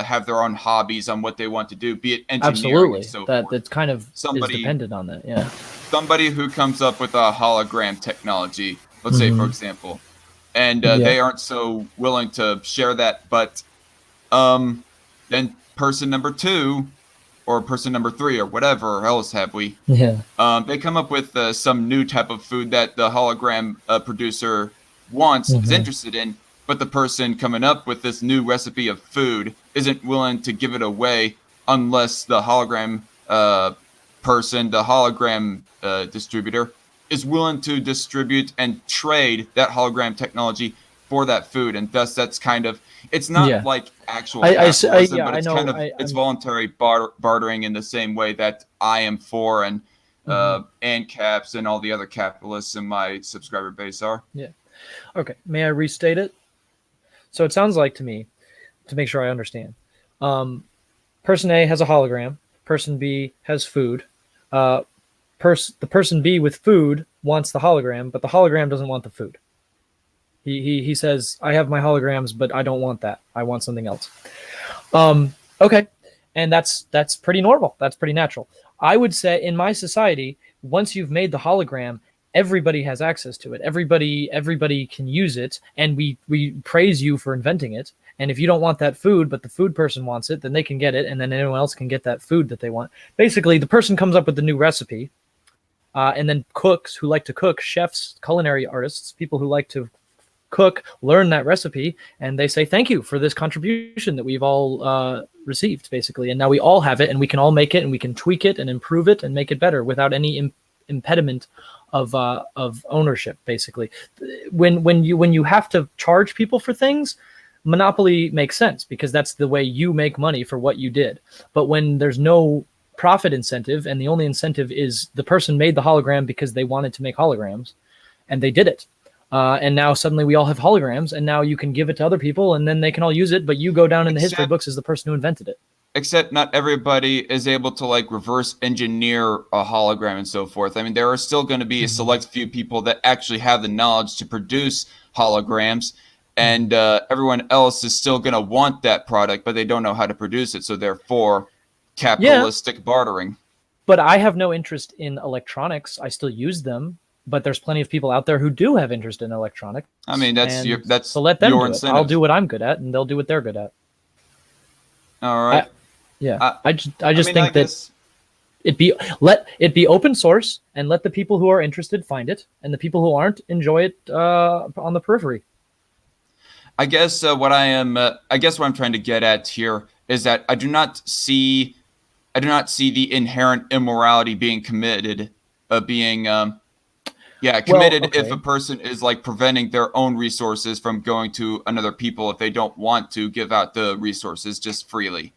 S1: have their own hobbies on what they want to do, be it engineering and so forth.
S2: That's kind of is dependent on that. Yeah.
S1: Somebody who comes up with a hologram technology, let's say, for example, and they aren't so willing to share that, but then person number two or person number three or whatever else have we, they come up with some new type of food that the hologram producer wants, is interested in, but the person coming up with this new recipe of food isn't willing to give it away unless the hologram person, the hologram distributor, is willing to distribute and trade that hologram technology for that food. And thus that's kind of, it's not like actual capitalism, but it's kind of, it's voluntary bartering in the same way that I am for and ANCAPs and all the other capitalists in my subscriber base are.
S2: Yeah. Okay. May I restate it? So it sounds like to me, to make sure I understand, person A has a hologram, person B has food. The person B with food wants the hologram, but the hologram doesn't want the food. He says, I have my holograms, but I don't want that. I want something else. Okay. And that's pretty normal. That's pretty natural. I would say in my society, once you've made the hologram, everybody has access to it. Everybody can use it, and we praise you for inventing it. And if you don't want that food, but the food person wants it, then they can get it, and then anyone else can get that food that they want. Basically, the person comes up with the new recipe, and then cooks who like to cook, chefs, culinary artists, people who like to cook, learn that recipe, and they say thank you for this contribution that we've all received, basically. And now we all have it, and we can all make it, and we can tweak it and improve it and make it better without any impediment of ownership. Basically, when you have to charge people for things, monopoly makes sense because that's the way you make money for what you did. But when there's no profit incentive and the only incentive is the person made the hologram because they wanted to make holograms and they did it, and now suddenly we all have holograms, and now you can give it to other people and then they can all use it, but you go down in the history books as the person who invented it.
S1: Except not everybody is able to reverse engineer a hologram and so forth. I mean, there are still going to be a select few people that actually have the knowledge to produce holograms, and everyone else is still going to want that product, but they don't know how to produce it. So therefore, capitalistic bartering.
S2: But I have no interest in electronics. I still use them. but there's plenty of people out there who do have interest in electronics.
S1: I mean, that's
S2: so let them
S1: your
S2: do it.
S1: incentive.
S2: I'll do what I'm good at, and they'll do what they're good at.
S1: All right.
S2: I just think that let it be open source, and let the people who are interested find it, and the people who aren't enjoy it on the periphery.
S1: I guess what I'm trying to get at here is that I do not see the inherent immorality being committed, committed if a person is like preventing their own resources from going to another people if they don't want to give out the resources just freely.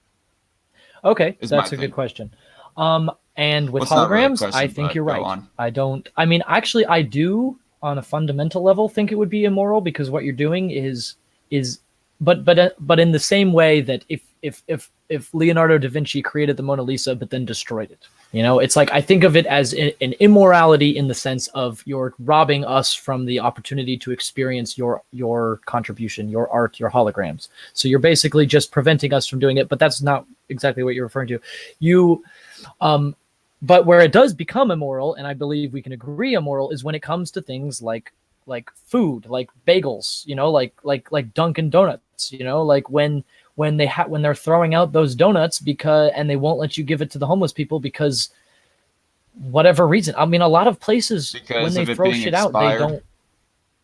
S2: Okay, that's a good question. And with holograms, I think you're right. I do on a fundamental level think it would be immoral, because what you're doing is but in the same way that if Leonardo da Vinci created the Mona Lisa but then destroyed it, it's like, I think of it as an immorality in the sense of you're robbing us from the opportunity to experience your contribution, your art, your holograms. So you're basically just preventing us from doing it, but that's not exactly what you're referring to. But where it does become immoral, and I believe we can agree immoral, is when it comes to things like food, like bagels, like Dunkin' Donuts, like when they're throwing out those donuts and they won't let you give it to the homeless people because whatever reason. I mean, a lot of places when they throw shit out, they don't.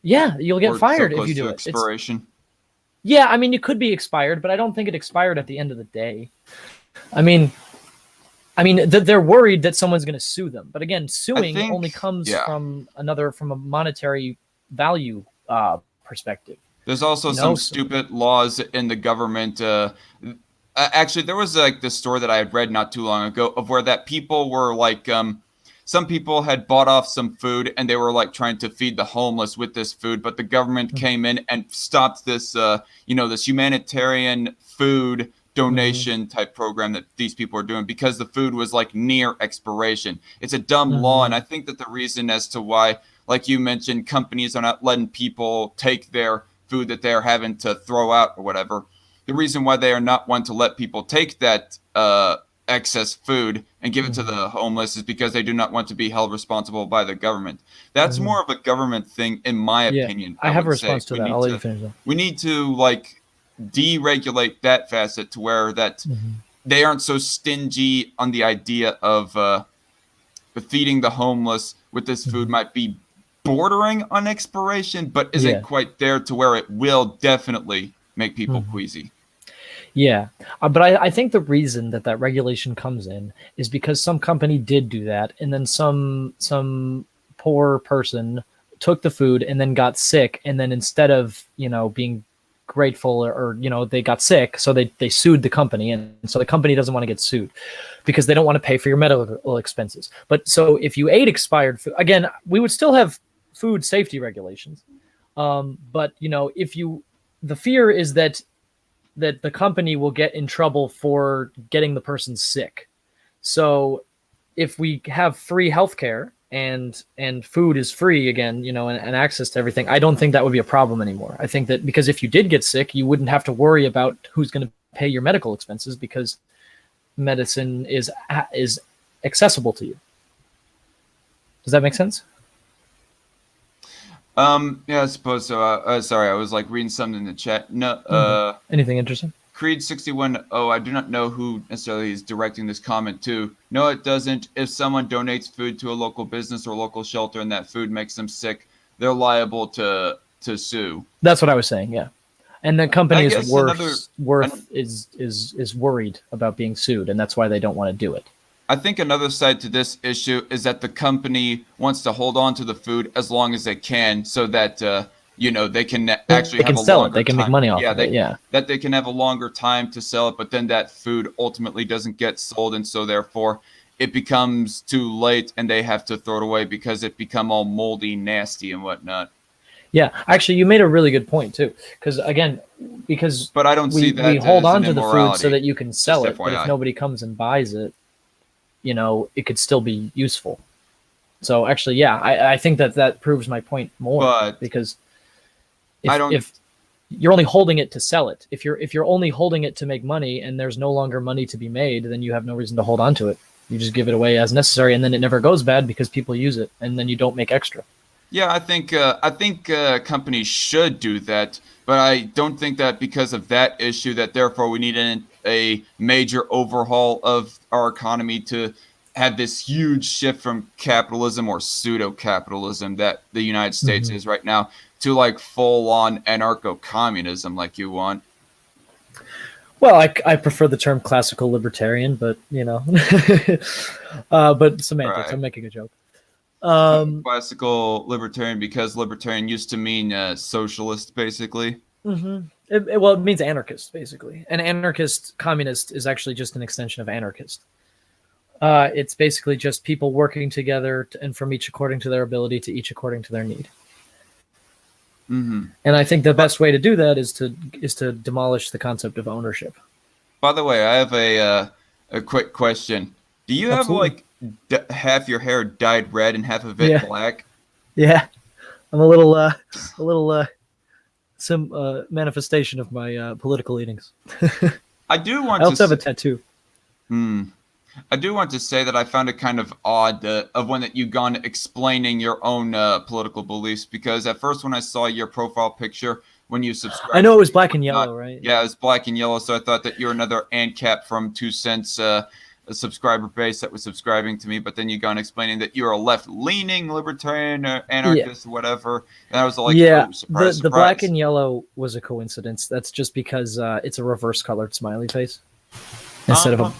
S2: Yeah, you'll get fired if you do it.
S1: Expiration.
S2: Yeah, I mean, you could be expired, but I don't think it expired at the end of the day. I mean, they're worried that someone's going to sue them. But again, suing only comes from a monetary value perspective.
S1: There's also some stupid laws in the government. Actually, there was like this story that I had read not too long ago of where that people were like, some people had bought off some food and they were like trying to feed the homeless with this food, but the government came in and stopped this, this humanitarian food donation type program that these people are doing because the food was like near expiration. It's a dumb law, and I think that the reason as to why, like you mentioned, companies are not letting people take their food that they're having to throw out or whatever, the reason why they are not wanting to let people take that excess food and give it to the homeless is because they do not want to be held responsible by the government. That's more of a government thing, in my opinion.
S2: I have a response to that. I'll let you finish that.
S1: We need to like deregulate that facet to where that they aren't so stingy on the idea of feeding the homeless with this food might be bordering on expiration, but isn't quite there to where it will definitely make people queasy.
S2: Yeah, but I think the reason that regulation comes in is because some company did do that, and then some poor person took the food and then got sick, and then instead of being grateful or they got sick, so they sued the company, and so the company doesn't want to get sued because they don't want to pay for your medical expenses. But so if you ate expired food, again, we would still have food safety regulations, but the fear is that the company will get in trouble for getting the person sick. So if we have free healthcare and food is free again, and access to everything, I don't think that would be a problem anymore. I think that because if you did get sick, you wouldn't have to worry about who's going to pay your medical expenses because medicine is accessible to you. Does that make sense?
S1: Yeah, I suppose so. Sorry, I was like reading something in the chat. No,
S2: anything interesting?
S1: Creed61, I do not know who necessarily is directing this comment to. No, it doesn't. If someone donates food to a local business or local shelter and that food makes them sick, they're liable to sue.
S2: That's what I was saying, yeah. And the company is worried about being sued, and that's why they don't want to do it.
S1: I think another side to this issue is that the company wants to hold on to the food as long as they can so that they can actually have a
S2: sell
S1: longer
S2: it. They can
S1: time.
S2: make money off of it.
S1: That they can have a longer time to sell it, but then that food ultimately doesn't get sold, and so therefore it becomes too late and they have to throw it away because it become all moldy, nasty, and whatnot.
S2: Yeah, actually, you made a really good point too. But I don't see that we hold on to the food so that you can sell it. But if nobody comes and buys it, it could still be useful. So actually, yeah, I think that proves my point more, because if you're only holding it to sell it, if you're only holding it to make money and there's no longer money to be made, then you have no reason to hold on to it. You just give it away as necessary, and then it never goes bad because people use it, and then you don't make extra.
S1: Yeah, I think companies should do that, but I don't think that because of that issue that therefore we need a major overhaul of our economy to have this huge shift from capitalism or pseudo capitalism that the United States is right now to like full on anarcho communism like you want.
S2: Well, I prefer the term classical libertarian, but but semantics.
S1: Right.
S2: I'm making a joke. Um,
S1: Classical libertarian because libertarian used to mean socialist basically.
S2: well, it means anarchist basically. An anarchist communist is actually just an extension of anarchist. It's basically just people working together and from each according to their ability to each according to their need. And I think the best way to do that is to demolish the concept of ownership.
S1: By the way, I have a quick question. Do you have
S2: Absolutely.
S1: like half your hair dyed red and half of it
S2: Yeah.
S1: black?
S2: Yeah, I'm a little some manifestation of my political leanings.
S1: I do want
S2: I also
S1: to
S2: have a tattoo.
S1: I do want to say that I found it kind of odd of when that you gone explaining your own political beliefs because at first when I saw your profile picture when you subscribed,
S2: I know it was black and
S1: whatnot,
S2: yellow, right?
S1: yeah, it was black and yellow, so I thought that you're another ANCAP from 2 Cents, a subscriber base that was subscribing to me. But then you gone explaining that you're a left-leaning libertarian, or anarchist, whatever, and I was like,
S2: Yeah,
S1: oh, surprise,
S2: the black
S1: surprise.
S2: and yellow was a coincidence. That's just because it's a reverse colored smiley face instead of a.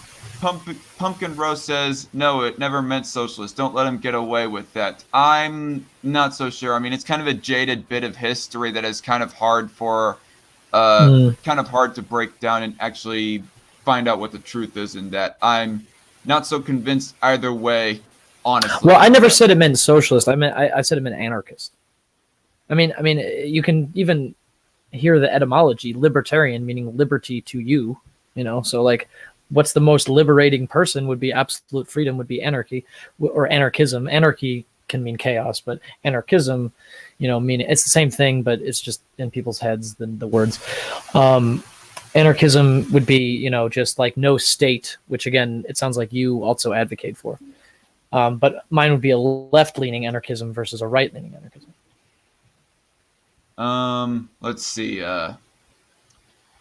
S1: Pumpkin Rose says, no, it never meant socialist. Don't let him get away with that. I'm not so sure. I mean, it's kind of a jaded bit of history that is kind of hard kind of hard to break down and actually find out what the truth is in that. I'm not so convinced either way, honestly.
S2: Well, I never said it meant socialist. I said it meant anarchist. I mean, you can even hear the etymology, libertarian, meaning liberty to you. So like, what's the most liberating person would be absolute freedom, would be anarchy or anarchism. Anarchy can mean chaos, but anarchism, mean it's the same thing, but it's just in people's heads than the words. Anarchism would be, just like no state, which again, it sounds like you also advocate for. But mine would be a left-leaning anarchism versus a right-leaning anarchism.
S1: Let's see.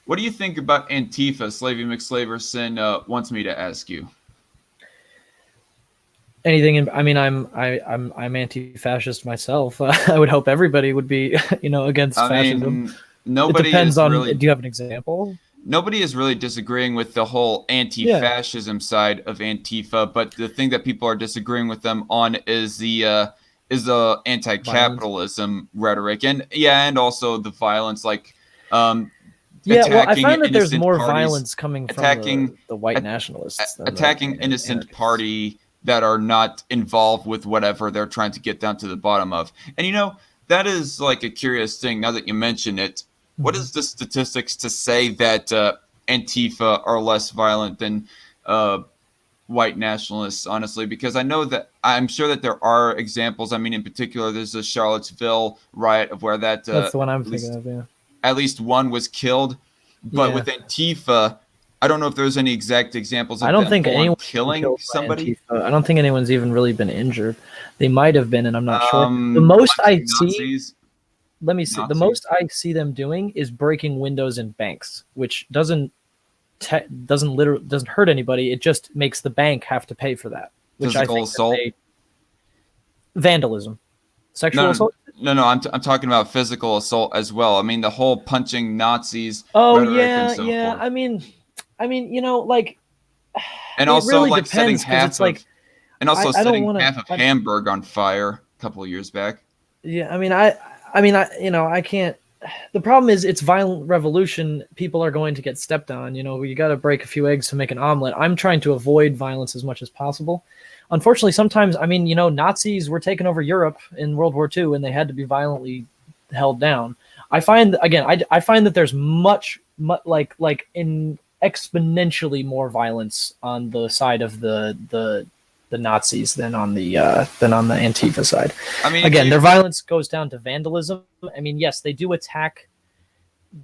S1: What do you think about Antifa? Slavey McSlaverson wants me to ask you.
S2: Anything? I'm anti-fascist myself. I would hope everybody would be, against fascism.
S1: Mean, nobody
S2: it depends
S1: is
S2: on.
S1: really.
S2: Do you have an example?
S1: Nobody is really disagreeing with the whole anti-fascism side of Antifa, but the thing that people are disagreeing with them on is the anti-capitalism rhetoric, and also the violence, like
S2: I find that there's more
S1: parties,
S2: violence coming from the white nationalists than
S1: attacking innocent party that are not involved with whatever they're trying to get down to the bottom of. And that is like a curious thing now that you mention it. What is the statistics to say that Antifa are less violent than white nationalists, honestly? Because I'm sure that there are examples. I mean, in particular, there's the Charlottesville riot of where that's
S2: the one I'm thinking of, yeah.
S1: At least one was killed. But with Antifa, I don't know if there's any exact examples of anyone killing somebody.
S2: I don't think anyone's even really been injured. They might have been, and I'm not sure. The most I see... Let me see. The most I see them doing is breaking windows in banks, which doesn't hurt anybody. It just makes the bank have to pay for that. Which
S1: Physical assault,
S2: vandalism, sexual assault.
S1: No. I'm talking about physical assault as well. I mean, the whole punching Nazis.
S2: Oh yeah, yeah. Forth. I mean, like.
S1: And also,
S2: really
S1: like setting half
S2: of, like,
S1: and also setting half of Hamburg on fire a couple of years back.
S2: Yeah, I can't. The problem is it's violent revolution. People are going to get stepped on. You got to break a few eggs to make an omelet. I'm trying to avoid violence as much as possible. Unfortunately, sometimes, Nazis were taking over Europe in World War II, and they had to be violently held down. I find that there's much in exponentially more violence on the side of the Nazis than on the Antifa side. I mean, again, their violence goes down to vandalism. I mean, yes, they do attack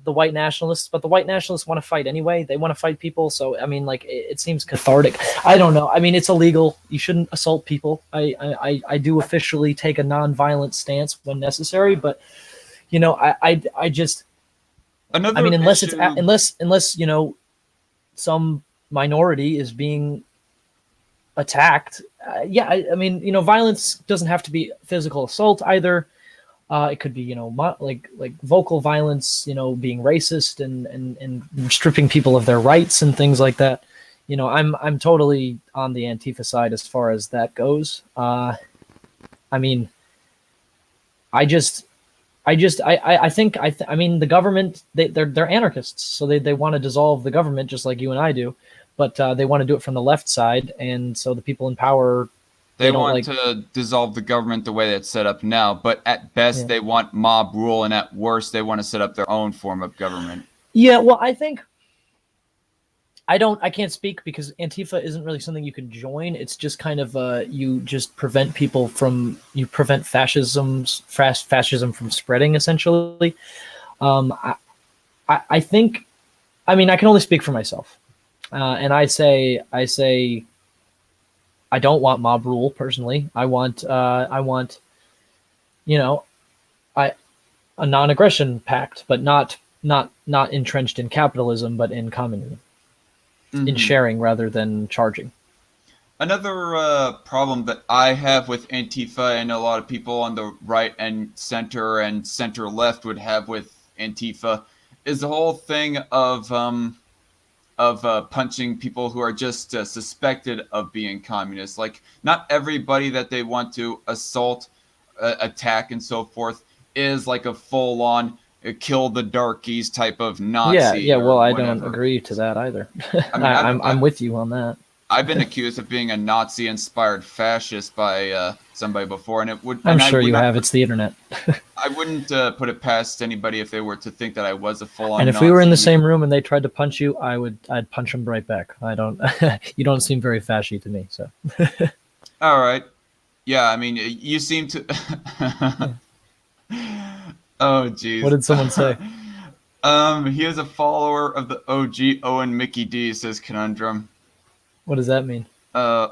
S2: the white nationalists, but the white nationalists want to fight anyway. They want to fight people. So, I mean, like, it seems cathartic. I don't know. I mean, it's illegal. You shouldn't assault people. I do officially take a non-violent stance when necessary, but, you know, I just,
S1: Another
S2: I mean, unless
S1: issue,
S2: unless, you know, some minority is being attacked. Yeah. I mean, you know, violence doesn't have to be physical assault either. It could be, you know, like vocal violence, you know, being racist and stripping people of their rights and things like that. You know, I'm totally on the Antifa side as far as that goes. I mean, I think I mean, the government, they're anarchists, so they want to dissolve the government just like you and I do, but they want to do it from the left side, and so the people in power,
S1: they
S2: don't
S1: want
S2: like
S1: to dissolve the government the way that's set up now, but at best
S2: Yeah.
S1: they want mob rule, and at worst they want to set up their own form of government.
S2: Yeah, well, I think I can't speak because Antifa isn't really something you can join. It's just kind of you just prevent people from prevent fascism from spreading essentially. I think, I mean, I can only speak for myself, and I say I don't want mob rule personally. I want you know, a non-aggression pact, but not entrenched in capitalism, but in communism, in sharing rather than charging.
S1: Another problem that I have with Antifa, and a lot of people on the right and center left would have with Antifa, is the whole thing of punching people who are just suspected of being communists. Like, not everybody that they want to assault, attack, and so forth is like a full-on kill the darkies type of Nazi.
S2: Yeah. Well, I
S1: whatever.
S2: don't agree to that either.
S1: I mean,
S2: I'm with you on that.
S1: I've been accused of being a Nazi-inspired fascist by somebody before, and it would.
S2: I'm
S1: and
S2: sure
S1: I would
S2: you
S1: not,
S2: have. It's the internet.
S1: I wouldn't put it past anybody if they were to think that I was a full-on.
S2: And if
S1: Nazi.
S2: we were in the same room and they tried to punch you, I'd punch them right back. I don't. You don't seem very fashy to me. So.
S1: All right. Yeah, I mean, you seem to. Oh, geez.
S2: What did someone say?
S1: He is a follower of the OG Owen Mickey D, says Conundrum.
S2: What does that mean?
S1: I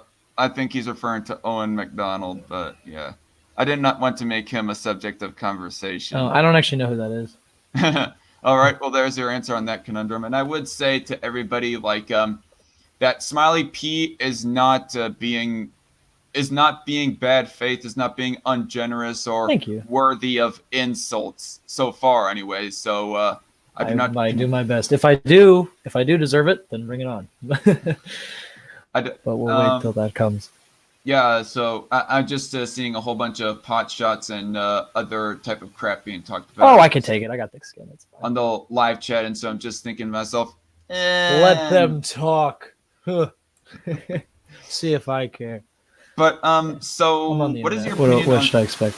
S1: think he's referring to Owen McDonald, but yeah. I did not want to make him a subject of conversation.
S2: Oh, I don't actually know who that is.
S1: All right, well, there's your answer on that conundrum. And I would say to everybody, like, that SmileyP is not being bad faith, is not being ungenerous or worthy of insults so far, anyway. So I do my best.
S2: If I do deserve it, then bring it on. But we'll wait till that comes.
S1: Yeah, so I'm just seeing a whole bunch of pot shots and other type of crap being talked about.
S2: Oh, I can take it. I got thick skin. It's fine.
S1: On the live chat, and so I'm just thinking to myself,
S2: let them talk. See if I care.
S1: But so what is your opinion?
S2: What should I expect?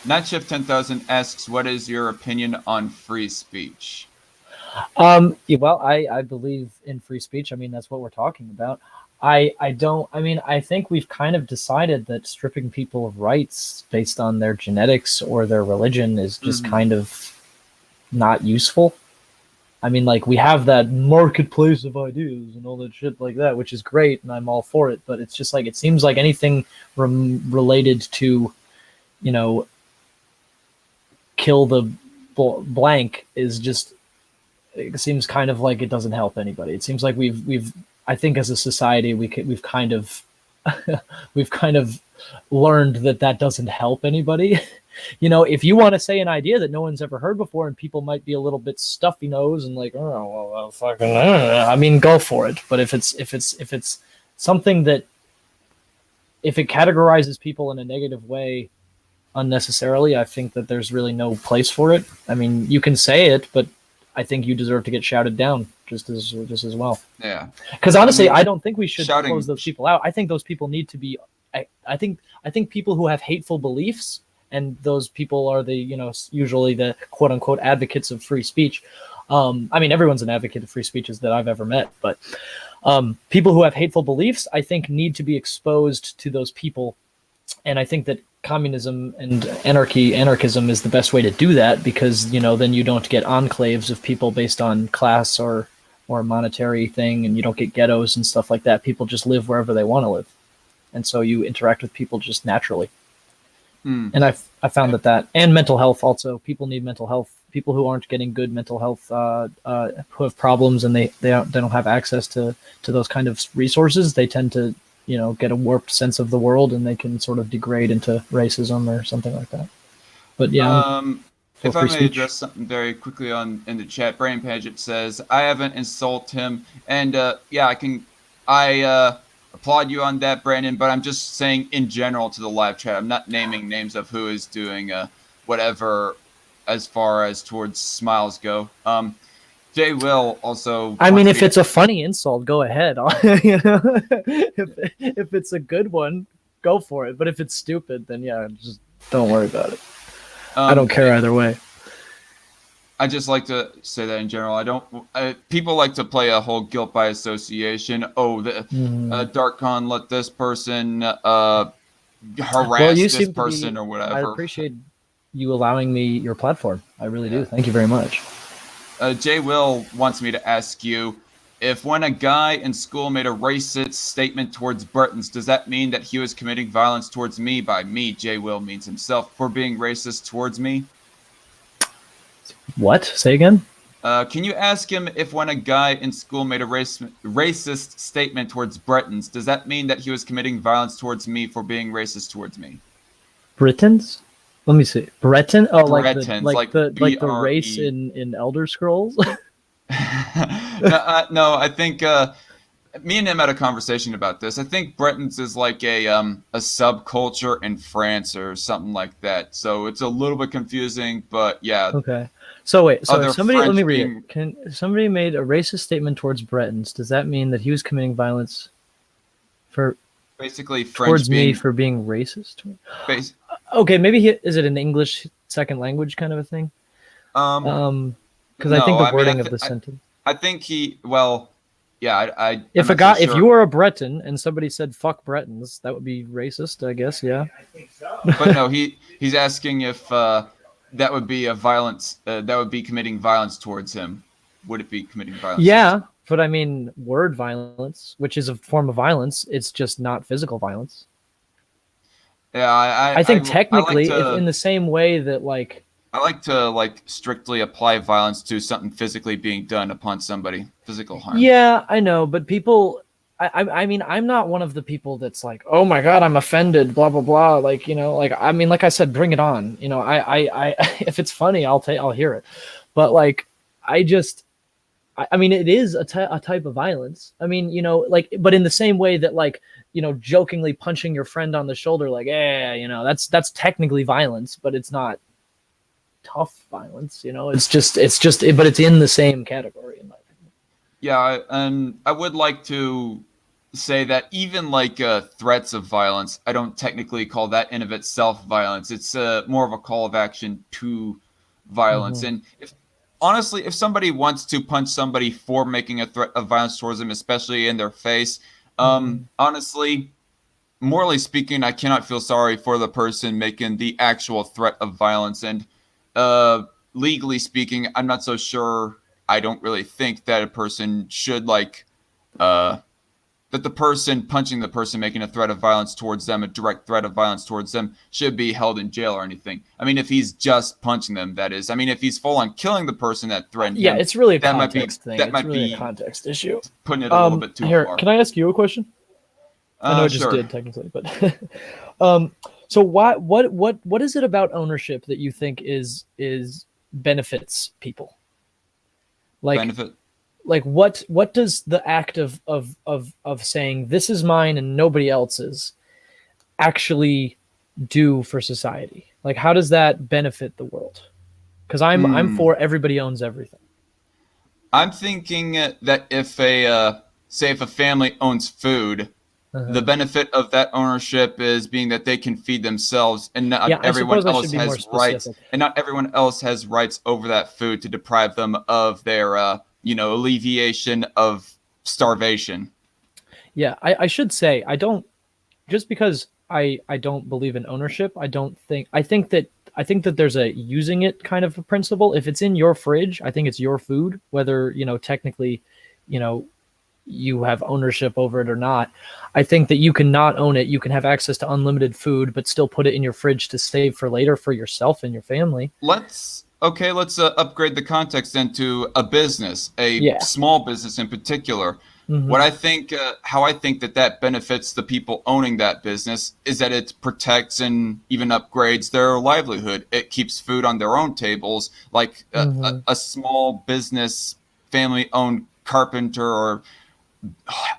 S1: Nightshift 10,000 asks, what is your opinion on free speech?
S2: Well, I believe in free speech. I mean, that's what we're talking about. I think we've kind of decided that stripping people of rights based on their genetics or their religion is just kind of not useful. I mean, like, we have that marketplace of ideas and all that shit like that, which is great, and I'm all for it. But it's just like, it seems like anything related to, you know, kill the blank is just, it seems kind of like it doesn't help anybody. It seems like we've I think as a society we've kind of we've kind of learned that doesn't help anybody. You know, if you want to say an idea that no one's ever heard before and people might be a little bit stuffy nose and like, oh well, fucking, I mean, go for it. But if it's something that, if it categorizes people in a negative way unnecessarily, I think that there's really no place for it. I mean, you can say it, but I think you deserve to get shouted down just as well.
S1: Yeah.
S2: Because honestly, I don't think we should close those people out. I think those people need to be. I think people who have hateful beliefs, and those people are the, you know, usually the quote unquote advocates of free speech. I mean, everyone's an advocate of free speeches that I've ever met, but people who have hateful beliefs, I think, need to be exposed to those people And I think that communism and anarchism is the best way to do that, because then you don't get enclaves of people based on class or monetary thing, and you don't get ghettos and stuff like that. People just live wherever they want to live, and so you interact with people just naturally. And I found that and mental health also. People need mental health. People who aren't getting good mental health, who have problems, and they don't have access to those kind of resources, they tend to get a warped sense of the world, and they can sort of degrade into racism or something like that. But yeah,
S1: if I may address something very quickly in the chat, Brain Paget says, I haven't insulted him, and yeah, I applaud you on that, Brandon, but I'm just saying in general to the live chat. I'm not naming names of who is doing whatever as far as towards smiles go. Jay Will also.
S2: I mean, if it's a funny insult, go ahead. If it's a good one, go for it. But if it's stupid, then yeah, just don't worry about it. I don't care either way.
S1: I just like to say that in general. People like to play a whole guilt by association. Oh, Darkon let this person harass this person or whatever.
S2: I appreciate you allowing me your platform. I really do. Thank you very much.
S1: Jay Will wants me to ask you, if when a guy in school made a racist statement towards Britons, does that mean that he was committing violence towards me? By me, Jay Will means himself, for being racist towards me?
S2: What? Say again?
S1: Can you ask him if when a guy in school made a racist statement towards Britons, does that mean that he was committing violence towards me for being racist towards me?
S2: Britons? Let me see. Breton? Oh,
S1: Bretons,
S2: like the race in Elder Scrolls?
S1: No, I think me and him had a conversation about this. I think Bretons is like a subculture in France or something like that. So it's a little bit confusing, but yeah.
S2: Okay. So wait. So if somebody, let me read it. Somebody made a racist statement towards Bretons, does that mean that he was committing violence for
S1: basically French
S2: towards me for being racist? Okay, maybe is it an English second language kind of a thing? Because I think the wording of the sentence.
S1: I think yeah.
S2: If you were a Breton and somebody said "fuck Bretons," that would be racist, I guess. Yeah.
S3: I think so.
S1: But no, he's asking if that would be a violence. That would be committing violence towards him. Would it be committing violence?
S2: Yeah, but I mean, word violence, which is a form of violence, it's just not physical violence.
S1: Yeah,
S2: I think technically, if in the same way that
S1: I like to strictly apply violence to something physically being done upon somebody, physical harm.
S2: Yeah, I know, but people, I mean, I'm not one of the people that's like, oh my god, I'm offended, blah blah blah. I mean, like I said, bring it on. I if it's funny, I'll hear it. But I mean, it is a type of violence. I mean, but in the same way that jokingly punching your friend on the shoulder, that's technically violence, but it's not tough violence. But it's in the same category, in my opinion.
S1: Yeah, and I would like to say that even threats of violence, I don't technically call that in of itself violence. It's more of a call of action to violence. And honestly, if somebody wants to punch somebody for making a threat of violence towards them, especially in their face, honestly, morally speaking, I cannot feel sorry for the person making the actual threat of violence. And legally speaking, I'm not so sure. I don't really think that a person should that the person punching the person making a threat of violence towards them, a direct threat of violence towards them, should be held in jail or anything. I mean, if he's just punching them, that is. I mean, if he's full on killing the person that threatened him,
S2: it's really a context thing. That might be a context issue.
S1: Putting it a little bit too far.
S2: Can I ask you a question? I know I just did technically, but so what is it about ownership that you think is benefits people?
S1: Benefit.
S2: What does the act of saying this is mine and nobody else's actually do for society? How does that benefit the world? Because I'm for everybody owns everything.
S1: I'm thinking that if if a family owns food, the benefit of that ownership is being that they can feed themselves, and not everyone else has rights, and not everyone else has rights over that food to deprive them of their alleviation of starvation.
S2: Yeah, I should say, I don't, just because I don't believe in ownership. I think that there's a using it kind of a principle. If it's in your fridge, I think it's your food, whether, technically, you know, you have ownership over it or not. I think that you can not own it. You can have access to unlimited food, but still put it in your fridge to save for later for yourself and your family.
S1: Let's upgrade the context into a business, a
S2: Yeah.
S1: small business in particular.
S2: Mhm.
S1: What I think, how I think that benefits the people owning that business is that it protects and even upgrades their livelihood. It keeps food on their own tables, like a small business, family-owned carpenter or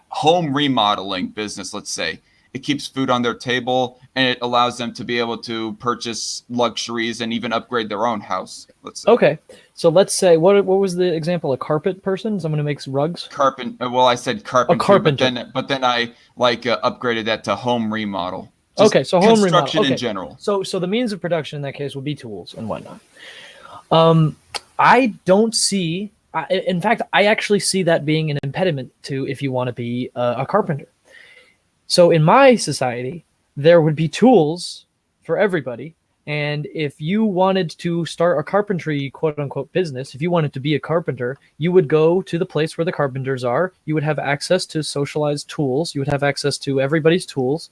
S1: home remodeling business, let's say. It keeps food on their table and it allows them to be able to purchase luxuries and even upgrade their own house, let's say.
S2: Okay. So let's say what was the example? A carpet person? Someone who makes rugs?
S1: Well, I said carpentry,
S2: carpenter.
S1: but then I upgraded that to home remodel.
S2: Okay, so home
S1: construction
S2: remodel. Okay.
S1: in general.
S2: So the means of production in that case would be tools and whatnot. I don't see. In fact, I actually see that being an impediment to if you want to be a carpenter. So in my society, there would be tools for everybody. And if you wanted to start a carpentry quote unquote business, if you wanted to be a carpenter, you would go to the place where the carpenters are. You would have access to socialized tools. You would have access to everybody's tools.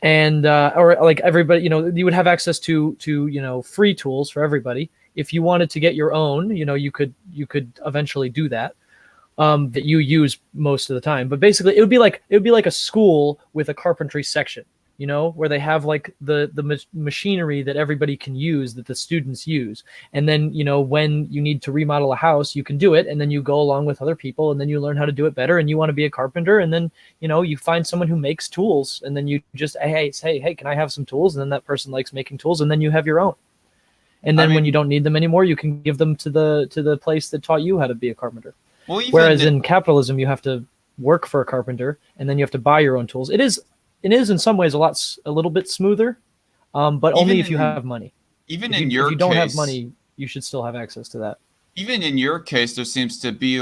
S2: And or like everybody, you would have access to free tools for everybody. If you wanted to get your own, you could eventually do that. That you use most of the time. But basically, it would be like a school with a carpentry section, where they have like the machinery that everybody can use, that the students use. And then, when you need to remodel a house, you can do it. And then you go along with other people and then you learn how to do it better. And you want to be a carpenter. And then, you find someone who makes tools and then you just, hey, can I have some tools? And then that person likes making tools and then you have your own. And then when you don't need them anymore, you can give them to the place that taught you how to be a carpenter. Well, whereas in capitalism, you have to work for a carpenter and then you have to buy your own tools. It is in some ways a little bit smoother, but only if you have money.
S1: If you
S2: don't have money, you should still have access to that.
S1: Even in your case, there seems to be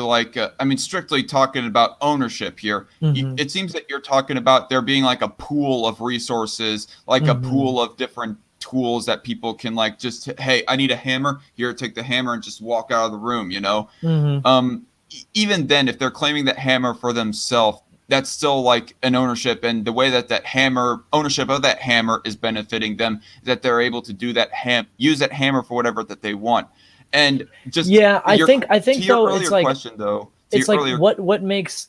S1: strictly talking about ownership here.
S2: Mm-hmm.
S1: It seems that you're talking about there being like a pool of resources, like a pool of different tools that people can hey, I need a hammer. Here, take the hammer and just walk out of the room,
S2: Mm-hmm.
S1: Even then, if they're claiming that hammer for themselves, that's still like an ownership. And the way that ownership of that hammer is benefiting them, is that they're able to do use that hammer for whatever that they want. And just
S2: I think though it's like
S1: question though,
S2: it's like what makes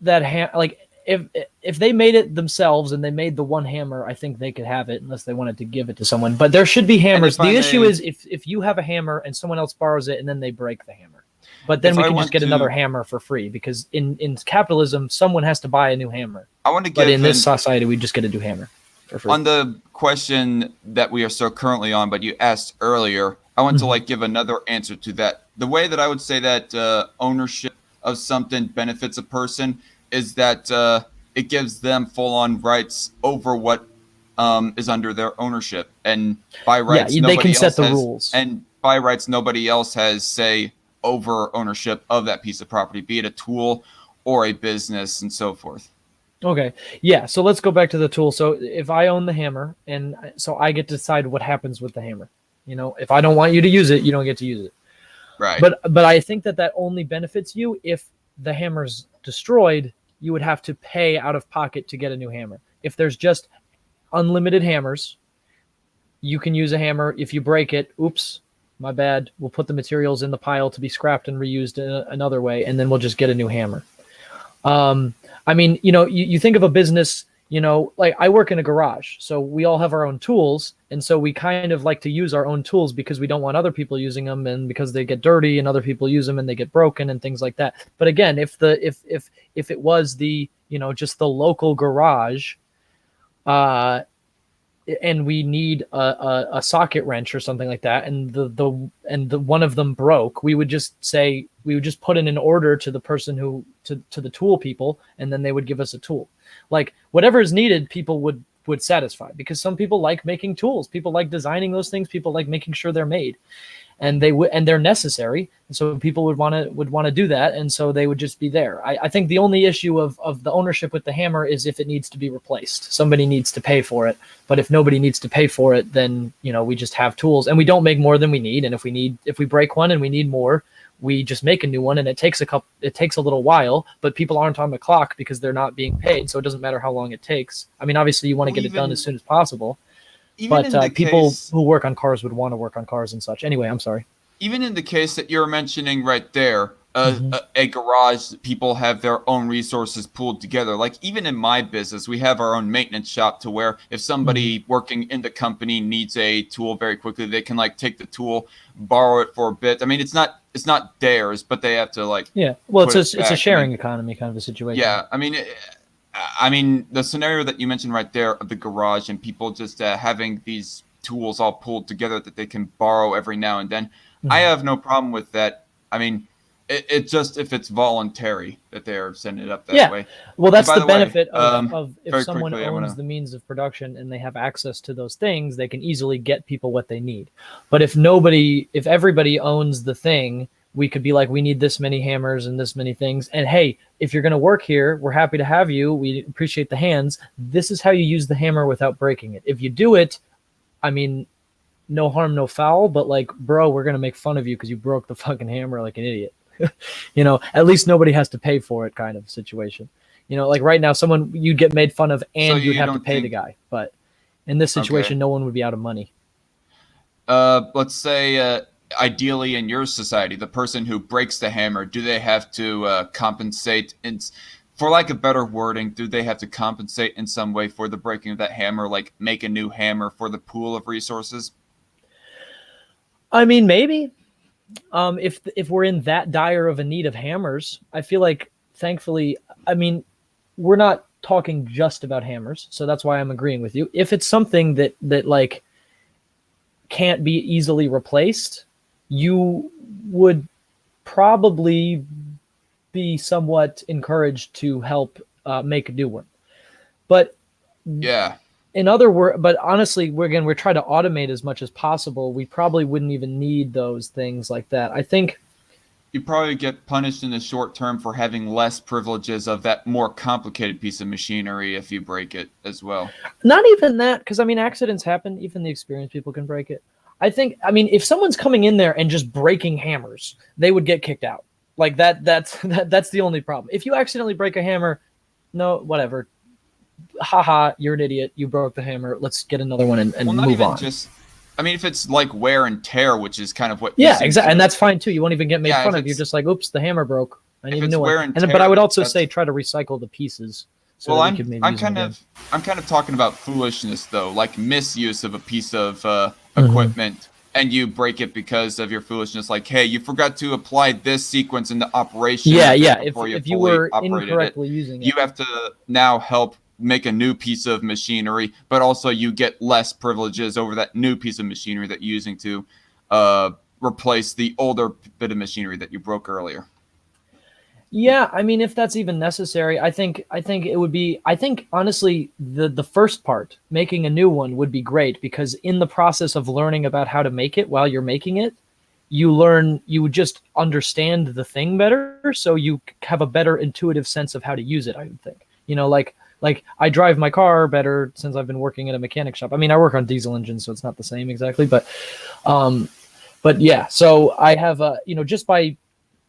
S2: that like if they made it themselves and they made the one hammer, I think they could have it unless they wanted to give it to someone. But there should be hammers. The issue is if you have a hammer and someone else borrows it and then they break the hammer. But then we can just get another hammer for free because in capitalism, someone has to buy a new hammer. But in this society, we just get a new hammer for free.
S1: On the question that we are still currently on, but you asked earlier, I want to give another answer to that. The way that I would say that ownership of something benefits a person is that it gives them full-on rights over what is under their ownership, and by rights,
S2: they can set the rules.
S1: And by rights, nobody else has say over ownership of that piece of property, be it a tool or a business and so forth.
S2: Okay. Yeah. So let's go back to the tool. So if I own the hammer and so I get to decide what happens with the hammer, if I don't want you to use it, you don't get to use it.
S1: Right.
S2: But I think that only benefits you if the hammer's destroyed, you would have to pay out of pocket to get a new hammer. If there's just unlimited hammers, you can use a hammer. If you break it, oops, my bad. We'll put the materials in the pile to be scrapped and reused another way, and then we'll just get a new hammer. You think of a business, like I work in a garage, so we all have our own tools, and so we kind of like to use our own tools because we don't want other people using them, and because they get dirty, and other people use them and they get broken and things like that. But again, if it was the just the local garage, and we need a socket wrench or something like that, and the one of them broke, we would just put in an order to the person to the tool people, and then they would give us a tool. Like whatever is needed, people would satisfy, because some people like making tools, people like designing those things, people like making sure they're made. and they're necessary, and so people would want to do that, and so they would just be there. I think the only issue of the ownership with the hammer is if it needs to be replaced. Somebody needs to pay for it, but if nobody needs to pay for it, then we just have tools, and we don't make more than we need. And if we break one and we need more, we just make a new one, and it takes a little while, but people aren't on the clock because they're not being paid, so it doesn't matter how long it takes. I mean, obviously you want to get it done as soon as possible. But people who work on cars would want to work on cars and such. Anyway, I'm sorry.
S1: Even in the case that you're mentioning right there, a garage, people have their own resources pooled together. Like even in my business, we have our own maintenance shop to where if somebody working in the company needs a tool very quickly, they can like take the tool, borrow it for a bit. I mean, it's not theirs, but they have to like
S2: Well, it's a sharing economy kind of a situation.
S1: Yeah, I mean, the scenario that you mentioned right there of the garage and people just having these tools all pulled together that they can borrow every now and then, I have no problem with that. I mean, it just if it's voluntary that they're setting it up that way.
S2: Well, that's the benefit of if someone
S1: quickly,
S2: owns the means of production and they have access to those things, they can easily get people what they need. But if everybody owns the thing, we could be like, we need this many hammers and this many things. And hey, if you're going to work here, we're happy to have you. We appreciate the hands. This is how you use the hammer without breaking it. If you do it, I mean, no harm, no foul, but like, bro, we're going to make fun of you because you broke the fucking hammer like an idiot. At least nobody has to pay for it kind of situation. Like right now, you'd get made fun of and you'd have to pay the guy. But in this situation, no one would be out of money.
S1: Let's say, ideally in your society, the person who breaks the hammer, do they have to compensate for lack of better wording, do they have to compensate in some way for the breaking of that hammer, like make a new hammer for the pool of resources?
S2: I mean, maybe. If we're in that dire of a need of hammers, I feel like, thankfully, I mean, we're not talking just about hammers, so that's why I'm agreeing with you. If it's something that like can't be easily replaced, you would probably be somewhat encouraged to help make a new one. But
S1: yeah,
S2: in other words, but honestly, we're trying to automate as much as possible. We probably wouldn't even need those things like that. I think
S1: you probably get punished in the short term for having less privileges of that more complicated piece of machinery if you break it as well.
S2: Not even that, because I mean, accidents happen. Even the experienced people can break it. I mean, if someone's coming in there and just breaking hammers, they would get kicked out. Like that's the only problem. If you accidentally break a hammer, no, whatever. Haha, you're an idiot. You broke the hammer. Let's get another one and
S1: not
S2: move
S1: even
S2: on.
S1: If it's like wear and tear, which is kind of what.
S2: Yeah, exactly, and that's fine too. You won't even get made fun of. You're just like, oops, the hammer broke. I need a new one. But I would also say try to recycle the pieces. So
S1: I'm kind of talking about foolishness though, like misuse of a piece of equipment, and you break it because of your foolishness. Like, hey, you forgot to apply this sequence in the operation.
S2: Yeah. If you were incorrectly using it,
S1: you have to now help make a new piece of machinery, but also you get less privileges over that new piece of machinery that you're using to replace the older bit of machinery that you broke earlier.
S2: Yeah, I mean, if that's even necessary, I think it would be. I think honestly, the first part, making a new one, would be great because in the process of learning about how to make it while you're making it, you would just understand the thing better, so you have a better intuitive sense of how to use it. I would think, like I drive my car better since I've been working at a mechanic shop. I mean, I work on diesel engines, so it's not the same exactly, but yeah. So I have just by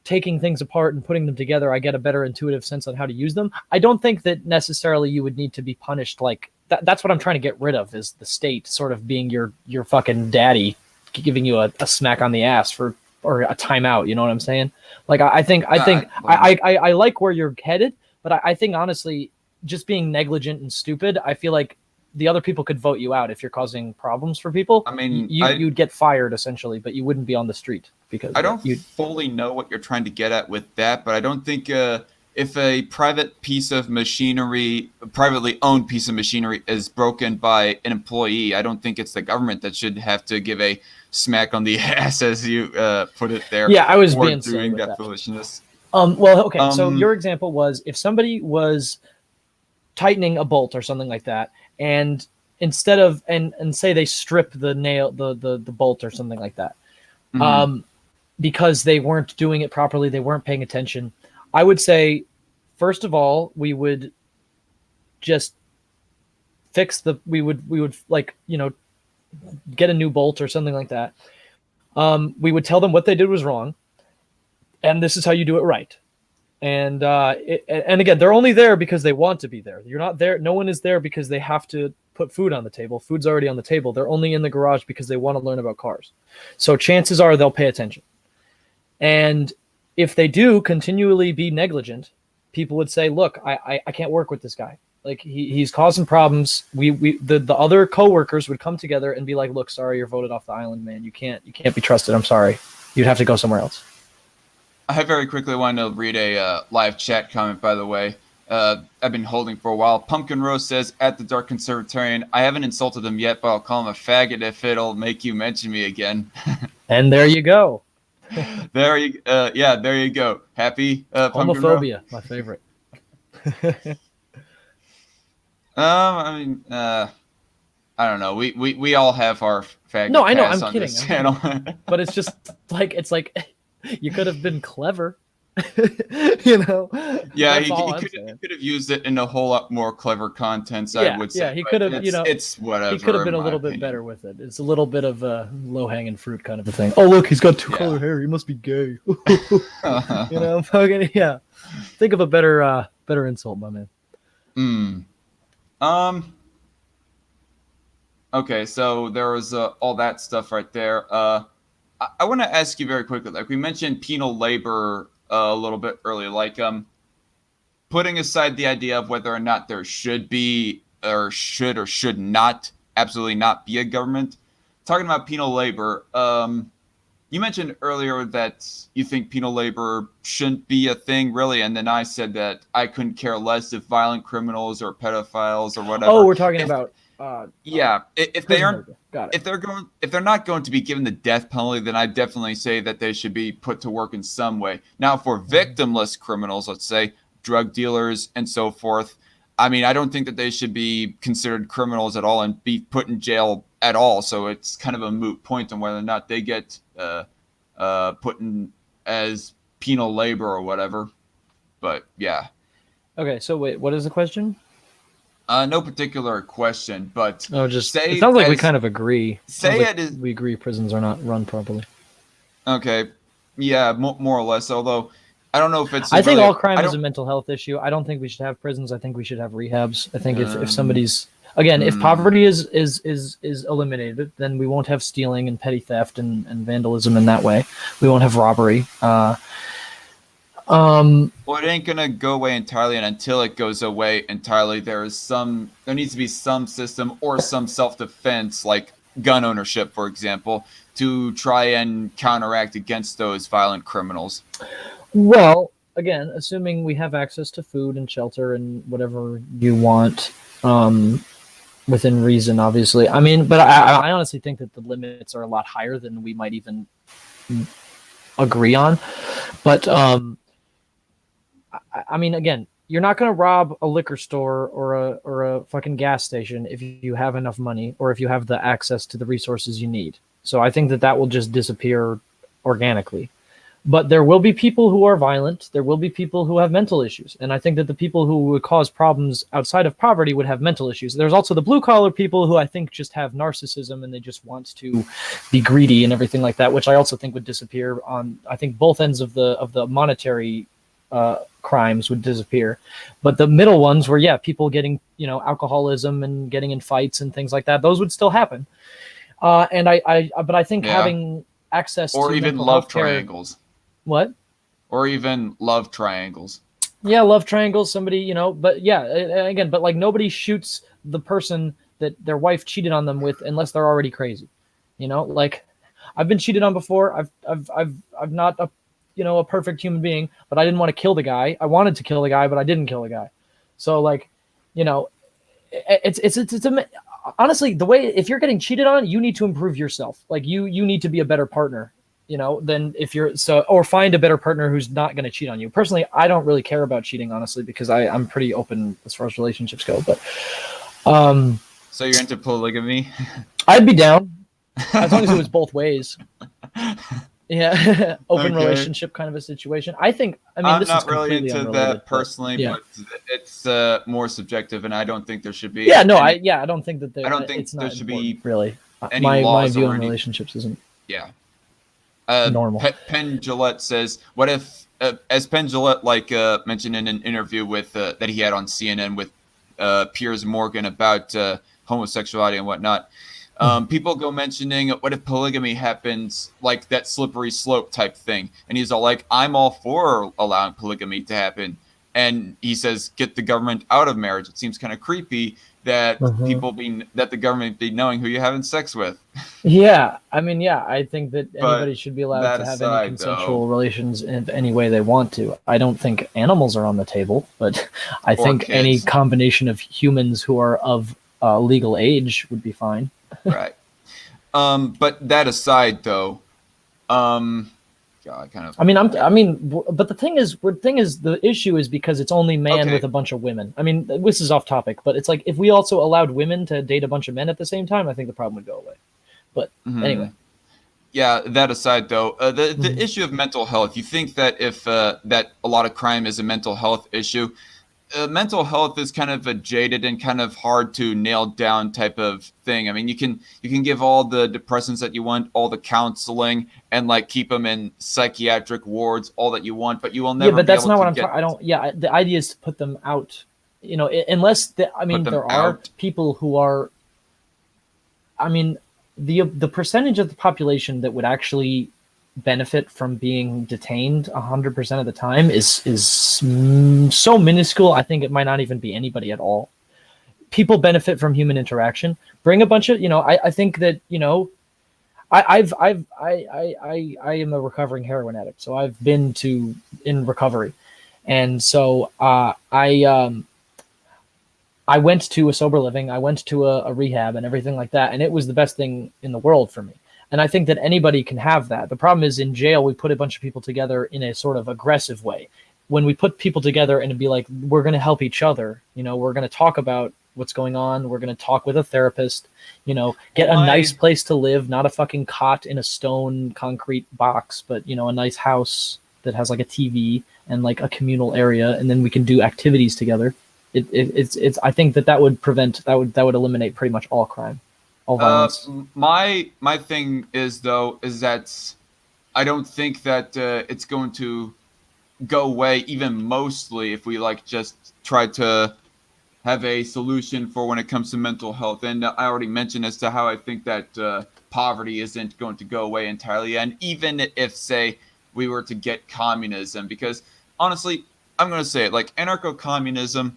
S2: taking things apart and putting them together, I get a better intuitive sense on how to use them. I don't think that necessarily you would need to be punished like that. That's what I'm trying to get rid of, is the state sort of being your fucking daddy, giving you a smack on the ass or a timeout. You know what I'm saying? Like, I think I like where you're headed, but I think honestly, just being negligent and stupid, I feel like the other people could vote you out if you're causing problems for people.
S1: I mean,
S2: you'd get fired essentially, but you wouldn't be on the street because
S1: I don't fully know what you're trying to get at with that, but I don't think if a private piece of machinery, a privately owned piece of machinery is broken by an employee, I don't think it's the government that should have to give a smack on the ass, as you put it there.
S2: Yeah, I was
S1: for
S2: being
S1: doing
S2: that
S1: foolishness.
S2: Well, okay. So your example was if somebody was tightening a bolt or something like that, and instead of and say they strip the nail, the bolt or something like that, because they weren't doing it properly. They weren't paying attention. I would say, first of all, we would just we would like, get a new bolt or something like that. We would tell them what they did was wrong, and this is how you do it right. And and again, they're only there because they want to be there. You're not there. No one is there because they have to put food on the table. Food's already on the table. They're only in the garage because they want to learn about cars. So chances are they'll pay attention. And if they do continually be negligent, people would say, "Look, I can't work with this guy. Like he's causing problems." The other coworkers would come together and be like, "Look, sorry, you're voted off the island, man. You can't be trusted. I'm sorry. You'd have to go somewhere else."
S1: I very quickly wanted to read a live chat comment, by the way. I've been holding for a while. Pumpkin Rose says, at the Dark Conservatarian, I haven't insulted him yet, but I'll call him a faggot if it'll make you mention me again.
S2: And there you go.
S1: There you go. Happy Pumpkin
S2: homophobia, my favorite.
S1: I mean, I don't know. We all have our faggot.
S2: No, I know.
S1: pass
S2: I'm
S1: on
S2: kidding.
S1: This channel.
S2: But it's just like you could have been clever.
S1: Yeah, he could have used it in a whole lot more clever contents. I would say.
S2: Yeah, he could have.
S1: It's whatever.
S2: He could have been a little bit better with it. It's a little bit of a low-hanging fruit kind of a thing. Oh, look, he's got two-color hair. He must be gay. Fucking yeah. Think of a better insult, my man.
S1: Okay, so there was all that stuff right there. I want to ask you very quickly. Like we mentioned, penal labor a little bit earlier. Like putting aside the idea of whether or not there should be or should not absolutely not be a government. Talking about penal labor, you mentioned earlier that you think penal labor shouldn't be a thing, really, and then I said that I couldn't care less if violent criminals or pedophiles or whatever.
S2: Oh, we're talking about.
S1: If they're not going to be given the death penalty, then I definitely say that they should be put to work in some way. Now, for victimless criminals, let's say drug dealers and so forth, I mean, I don't think that they should be considered criminals at all and be put in jail at all. So it's kind of a moot point on whether or not they get put in as penal labor or whatever. But yeah.
S2: Okay, so wait, what is the question?
S1: No particular question, but
S2: it sounds like we kind of agree. We agree prisons are not run properly.
S1: Okay, yeah, more or less. Although I don't know if it's.
S2: I think all crime is a mental health issue. I don't think we should have prisons. I think we should have rehabs. I think if somebody's if poverty is eliminated, then we won't have stealing and petty theft and vandalism in that way. We won't have robbery.
S1: Well, it ain't gonna go away entirely, and until it goes away entirely, there needs to be some system or some self-defense, like gun ownership, for example, to try and counteract against those violent criminals.
S2: Well, again, assuming we have access to food and shelter and whatever you want, within reason, obviously. I mean, but I honestly think that the limits are a lot higher than we might even agree on. But I mean, again, you're not going to rob a liquor store or a fucking gas station if you have enough money or if you have the access to the resources you need. So I think that will just disappear organically. But there will be people who are violent. There will be people who have mental issues. And I think that the people who would cause problems outside of poverty would have mental issues. There's also the blue-collar people who I think just have narcissism and they just want to be greedy and everything like that, which I also think would disappear on, I think, both ends of the monetary crimes would disappear. But the middle ones where, people getting, alcoholism and getting in fights and things like that, those would still happen. But I think having access
S1: or
S2: to
S1: even love triangles.
S2: What?
S1: Or even love triangles.
S2: Yeah, love triangles, somebody, but again, but like nobody shoots the person that their wife cheated on them with unless they're already crazy. Like I've been cheated on before. I've not a perfect human being, but I didn't want to kill the guy. I wanted to kill the guy, but I didn't kill the guy. So like, it's honestly the way, if you're getting cheated on, you need to improve yourself. Like you need to be a better partner. Than if or find a better partner who's not going to cheat on you. Personally, I don't really care about cheating, honestly, because I'm pretty open as far as relationships go. But
S1: so you're into polygamy?
S2: I'd be down. as long as it was both ways. Yeah, open
S1: Okay.
S2: relationship kind of a situation. I mean,
S1: I'm
S2: this is
S1: not really
S2: completely
S1: into
S2: unrelated,
S1: that personally,
S2: yeah.
S1: but it's more subjective, and I don't think there should be.
S2: Yeah, no,
S1: any,
S2: I don't think that
S1: I don't think
S2: it's
S1: there
S2: not
S1: should
S2: important,
S1: be
S2: really.
S1: any
S2: My
S1: laws
S2: view
S1: or
S2: on
S1: any.
S2: relationships isn't
S1: Yeah.
S2: normal.
S1: Penn Jillette says, "What if, as Penn Jillette mentioned in an interview with that he had on CNN with Piers Morgan about homosexuality and whatnot, people go mentioning what if polygamy happens, like that slippery slope type thing, and he's all like, I'm all for allowing polygamy to happen, and he says, get the government out of marriage. It seems kind of creepy that that the government be knowing who you're having sex with."
S2: Yeah, I mean, yeah, I think that
S1: But
S2: anybody should be allowed
S1: that
S2: to have any
S1: aside,
S2: consensual
S1: though,
S2: relations in any way they want to. I don't think animals are on the table, but I
S1: or
S2: think any
S1: kids,
S2: combination of humans who are of legal age would be fine.
S1: right? But that aside, though, God, kind of.
S2: But the thing is, the issue is because it's only man
S1: Okay.
S2: with a bunch of women. I mean, this is off topic, but it's like if we also allowed women to date a bunch of men at the same time, I think the problem would go away. But anyway.
S1: Yeah, that aside, though, the
S2: Mhm.
S1: issue of mental health. You think that if that a lot of crime is a mental health issue, mental health is kind of a jaded and kind of hard to nail down type of thing. I mean, you can give all the depressants that you want, all the counseling, and like keep them in psychiatric wards, all that you want, but you will
S2: Yeah,
S1: never
S2: but
S1: be
S2: that's
S1: able
S2: not
S1: to
S2: what I'm
S1: get
S2: talking. I don't. Yeah, the idea is to put them out. You know, unless
S1: put them
S2: there are
S1: out.
S2: people who are. I mean, the percentage of the population that would actually benefit from being detained 100% of the time is so minuscule. I think it might not even be anybody at all. People benefit from human interaction. Bring a bunch of, I think that, I am a recovering heroin addict, so I've been in recovery, and so I went to a sober living, I went to a rehab and everything like that, and it was the best thing in the world for me. And I think that anybody can have that. The problem is in jail, we put a bunch of people together in a sort of aggressive way. When we put people together and be like, we're going to help each other, we're going to talk about what's going on, we're going to talk with a therapist, get a nice place to live, not a fucking cot in a stone concrete box, but, a nice house that has like a TV and like a communal area, and then we can do activities together. It's I think that would eliminate pretty much all crime, all violence.
S1: My thing is though is that I don't think that it's going to go away even mostly if we like just try to have a solution for when it comes to mental health. And I already mentioned as to how I think that poverty isn't going to go away entirely. And even if, say, we were to get communism, because honestly, I'm going to say it, like anarcho-communism,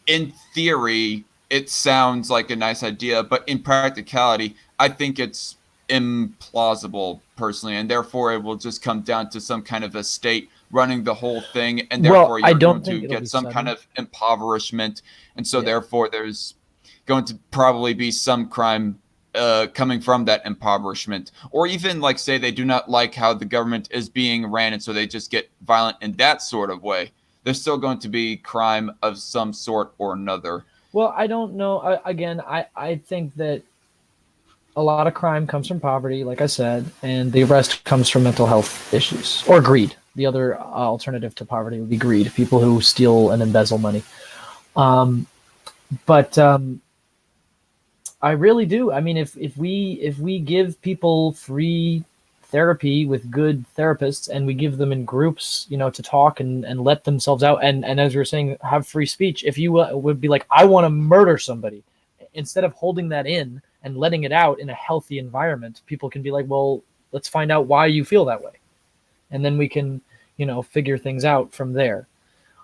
S1: in theory, it sounds like a nice idea, but in practicality, I think it's implausible personally, and therefore it will just come down to some kind of a state running the whole thing, and
S2: Well,
S1: therefore
S2: I
S1: you're going
S2: don't
S1: to
S2: think it'll be
S1: get some kind
S2: sudden.
S1: of impoverishment, and so
S2: Yeah.
S1: therefore there's going to probably be some crime coming from that impoverishment, or even like say they do not like how the government is being ran, and so they just get violent in that sort of way. There's still going to be crime of some sort or another.
S2: Well, I don't know. I think that a lot of crime comes from poverty, like I said, and the rest comes from mental health issues or greed. The other alternative to poverty would be greed, people who steal and embezzle money. But I really do. I mean, if we give people free therapy with good therapists and we give them in groups, to talk and let themselves out, and as we were saying, have free speech. If you would be like, I want to murder somebody, instead of holding that in and letting it out in a healthy environment, people can be like, well, let's find out why you feel that way, and then we can, figure things out from there.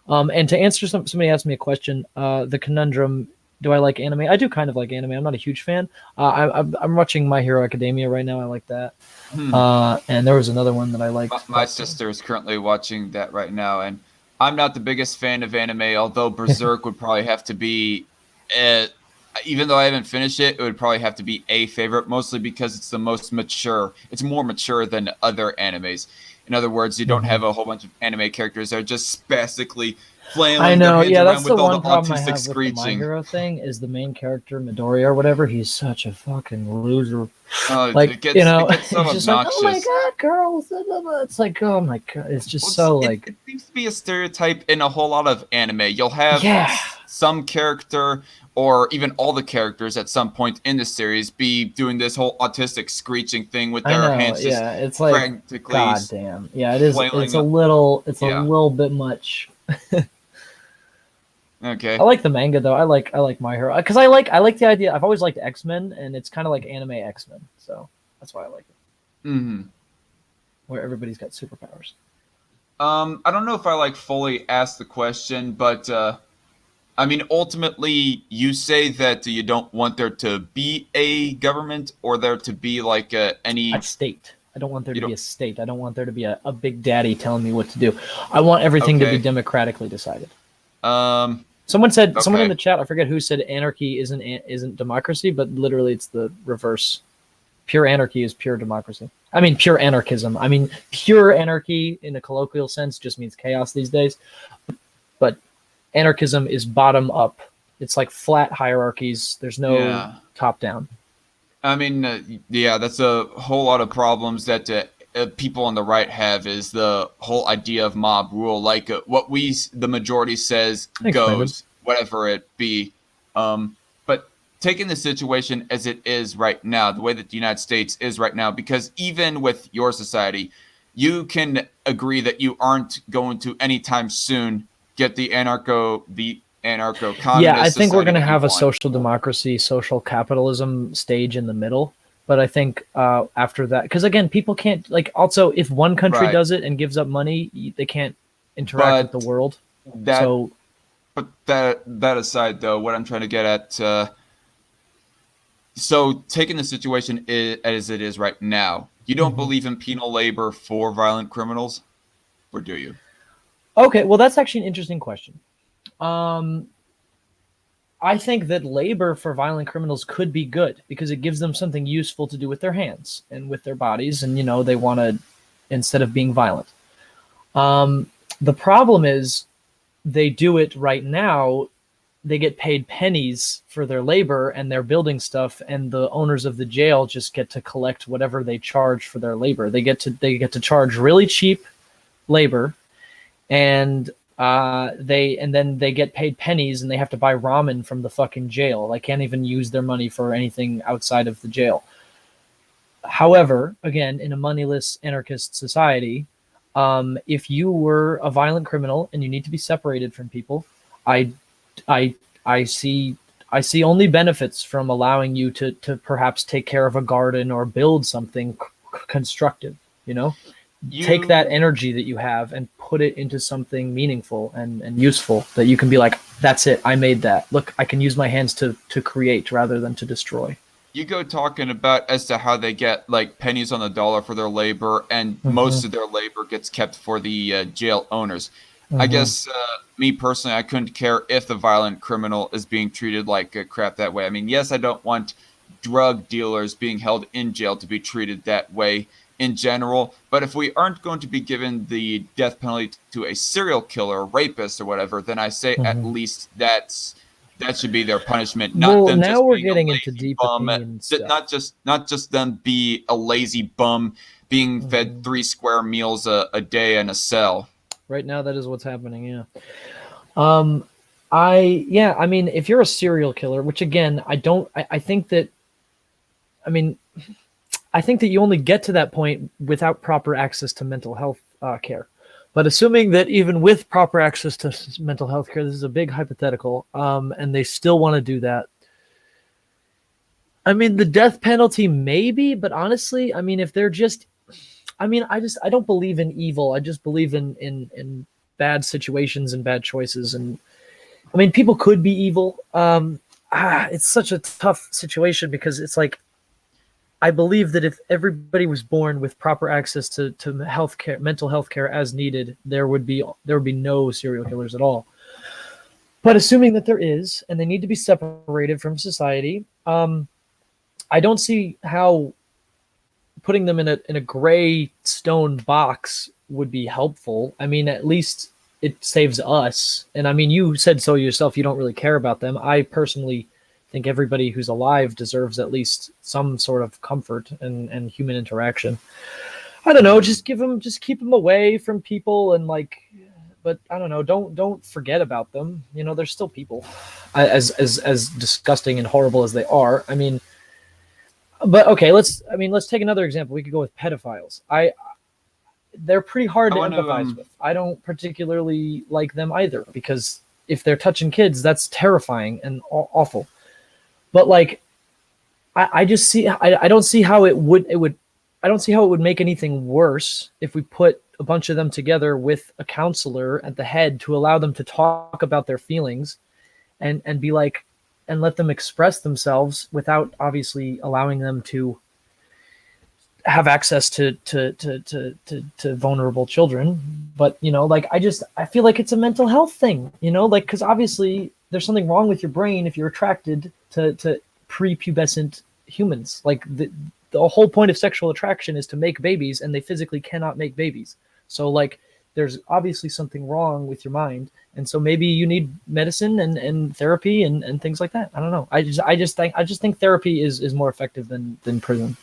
S2: And to answer somebody asked me a question, the conundrum: do I like anime? I do kind of like anime. I'm not a huge fan. I'm watching My Hero Academia right now. I like that. And there was another one that I liked.
S1: My sister is currently watching that right now, and I'm not the biggest fan of anime. Although Berserk would probably have to be, even though I haven't finished it, it would probably have to be a favorite, mostly because it's the most mature. It's more mature than other animes. In other words, you don't have a whole bunch of anime characters that are just spastically flailing
S2: I
S1: their
S2: know.
S1: hands
S2: Yeah,
S1: around
S2: that's the
S1: with all the
S2: one problem I
S1: autistic
S2: have with the My
S1: screeching.
S2: Hero thing is the main character Midoriya or whatever. He's such a fucking loser.
S1: It
S2: You know,
S1: gets so
S2: it's just like, oh my
S1: obnoxious.
S2: god, girls. Blah, blah, blah. It's like, oh my god, it's
S1: Well,
S2: just so like,
S1: it seems to be a stereotype in a whole lot of anime. You'll have
S2: yeah,
S1: some character or even all the characters at some point in the series be doing this whole autistic screeching thing with
S2: I
S1: their
S2: know.
S1: hands just
S2: Yeah, it's like,
S1: practically
S2: god damn. Yeah, it is. It's
S1: flailing.
S2: a
S1: Yeah.
S2: little bit much. I
S1: Okay.
S2: like the manga though. I like My Hero because I like the idea. I've always liked X-Men, and it's kind of like anime X-Men, so that's why I like it,
S1: Hmm.
S2: where everybody's got superpowers.
S1: I don't know if I like fully asked the question, but I mean, ultimately, you say that you don't want there to be a government or there to be like
S2: A
S1: any.
S2: state. I don't want there
S1: You
S2: to be
S1: don't.
S2: a state. I don't want there to be a big daddy telling me what to do. I want everything to be
S1: Okay.
S2: democratically decided.
S1: Um.
S2: Someone in
S1: Okay.
S2: the chat, I forget who said anarchy isn't democracy, but literally it's the reverse. Pure anarchy is pure democracy. I mean, pure anarchism. I mean, pure anarchy in a colloquial sense just means chaos these days. But anarchism is bottom up. It's like flat hierarchies. There's no
S1: Yeah.
S2: top down.
S1: I mean, yeah, that's a whole lot of problems that people on the right have is the whole idea of mob rule. Like the majority says
S2: Thanks, Brandon.
S1: goes, whatever it be. But taking the situation as it is right now, the way that the United States is right now, because even with your society, you can agree that you aren't going to anytime soon get the anarcho
S2: Yeah, I
S1: communist
S2: think we're
S1: society
S2: going to
S1: that you
S2: have a
S1: want.
S2: social democracy, social capitalism stage in the middle. But I think after that, because again, people can't like. Also, if one country
S1: Right.
S2: does it and gives up money, they can't interact with the
S1: But
S2: world.
S1: that
S2: So
S1: But that aside, though, what I'm trying to get at, so taking the situation as it is right now, you don't
S2: mhm.
S1: believe in penal labor for violent criminals, or do you?
S2: Okay, well, that's actually an interesting question. Um, I think that labor for violent criminals could be good because it gives them something useful to do with their hands and with their bodies, and they want to instead of being violent. Um, the problem is they do it right now. They get paid pennies for their labor and they're building stuff, and the owners of the jail just get to collect whatever they charge for their labor. They get to charge really cheap labor, and then they get paid pennies, and they have to buy ramen from the fucking jail. They can't even use their money for anything outside of the jail. However, again, in a moneyless anarchist society, if you were a violent criminal and you need to be separated from people, I, I, I see, I see only benefits from allowing you to perhaps take care of a garden or build something constructive. You know, take that
S1: You
S2: energy that you have and put it into something meaningful and useful that you can be like, that's it. I made that. Look, I can use my hands to create rather than to destroy.
S1: you go talking about as to how they get like pennies on the dollar for their labor, and
S2: Mm-hmm.
S1: most of their labor gets kept for the jail owners. I
S2: Mm-hmm.
S1: guess me personally, I couldn't care if the violent criminal is being treated like crap that way. I mean, yes, I don't want drug dealers being held in jail to be treated that way in general, but if we aren't going to be given the death penalty to a serial killer, rapist, or whatever, then I say at
S2: Mm-hmm.
S1: least that should be their punishment, not
S2: Well,
S1: them
S2: now
S1: just
S2: we're
S1: being a
S2: getting into
S1: lazy
S2: deep
S1: bum.
S2: opinion stuff.
S1: Not just them be a lazy bum being fed
S2: Hmm.
S1: 3 square meals a day in a cell.
S2: Right now, that is what's happening. Yeah. Um, I mean, if you're a serial killer, which again, I don't. I think that. I mean, I think that you only get to that point without proper access to mental health care. But assuming that even with proper access to mental health care, this is a big hypothetical, and they still want to do that. I mean, the death penalty, maybe, but honestly, I mean, if they're just I don't believe in evil. I just believe in bad situations and bad choices. And I mean, people could be evil. It's such a tough situation because it's like I believe that if everybody was born with proper access to healthcare, mental health care as needed, there would be no serial killers at all. But assuming that there is, and they need to be separated from society, I don't see how putting them in a gray stone box would be helpful. I mean, at least it saves us. And I mean, you said so yourself, you don't really care about them. I personally think everybody who's alive deserves at least some sort of comfort and human interaction. I don't know, just keep them away from people, and like, but I don't know, don't forget about them. You know, they're still people, as disgusting and horrible as they are. I mean, but okay, let's take another example. We could go with pedophiles. They're pretty hard to empathize with. I don't particularly like them either, because if they're touching kids, that's terrifying and awful. But like, I just see, I don't see how it would I don't see how it would make anything worse if we put a bunch of them together with a counselor at the head to allow them to talk about their feelings and be like, and let them express themselves without obviously allowing them to have access to vulnerable children. But, you know, like, I feel like it's a mental health thing, you know, like, because obviously there's something wrong with your brain if you're attracted to prepubescent humans. Like, the whole point of sexual attraction is to make babies, and they physically cannot make babies. So like, there's obviously something wrong with your mind. And so maybe you need medicine and therapy and things like that. I don't know. I just think therapy is more effective than prison.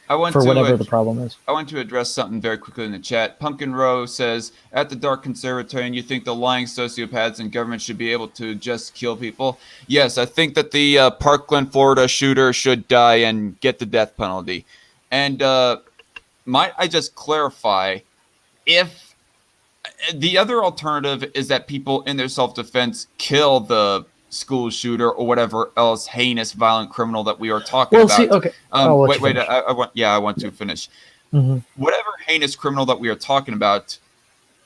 S2: For whatever the problem is.
S1: I want to address something very quickly in the chat. Pumpkin Row says, at the Dark Conservatarian, you think the lying sociopaths in government should be able to just kill people? Yes, I think that the Parkland, Florida shooter should die and get the death penalty. And might I just clarify, if the other alternative is that people in their self-defense kill the school shooter or whatever else heinous violent criminal that we are talking about.
S2: See, okay.
S1: I want to finish.
S2: Mm-hmm.
S1: Whatever heinous criminal that we are talking about,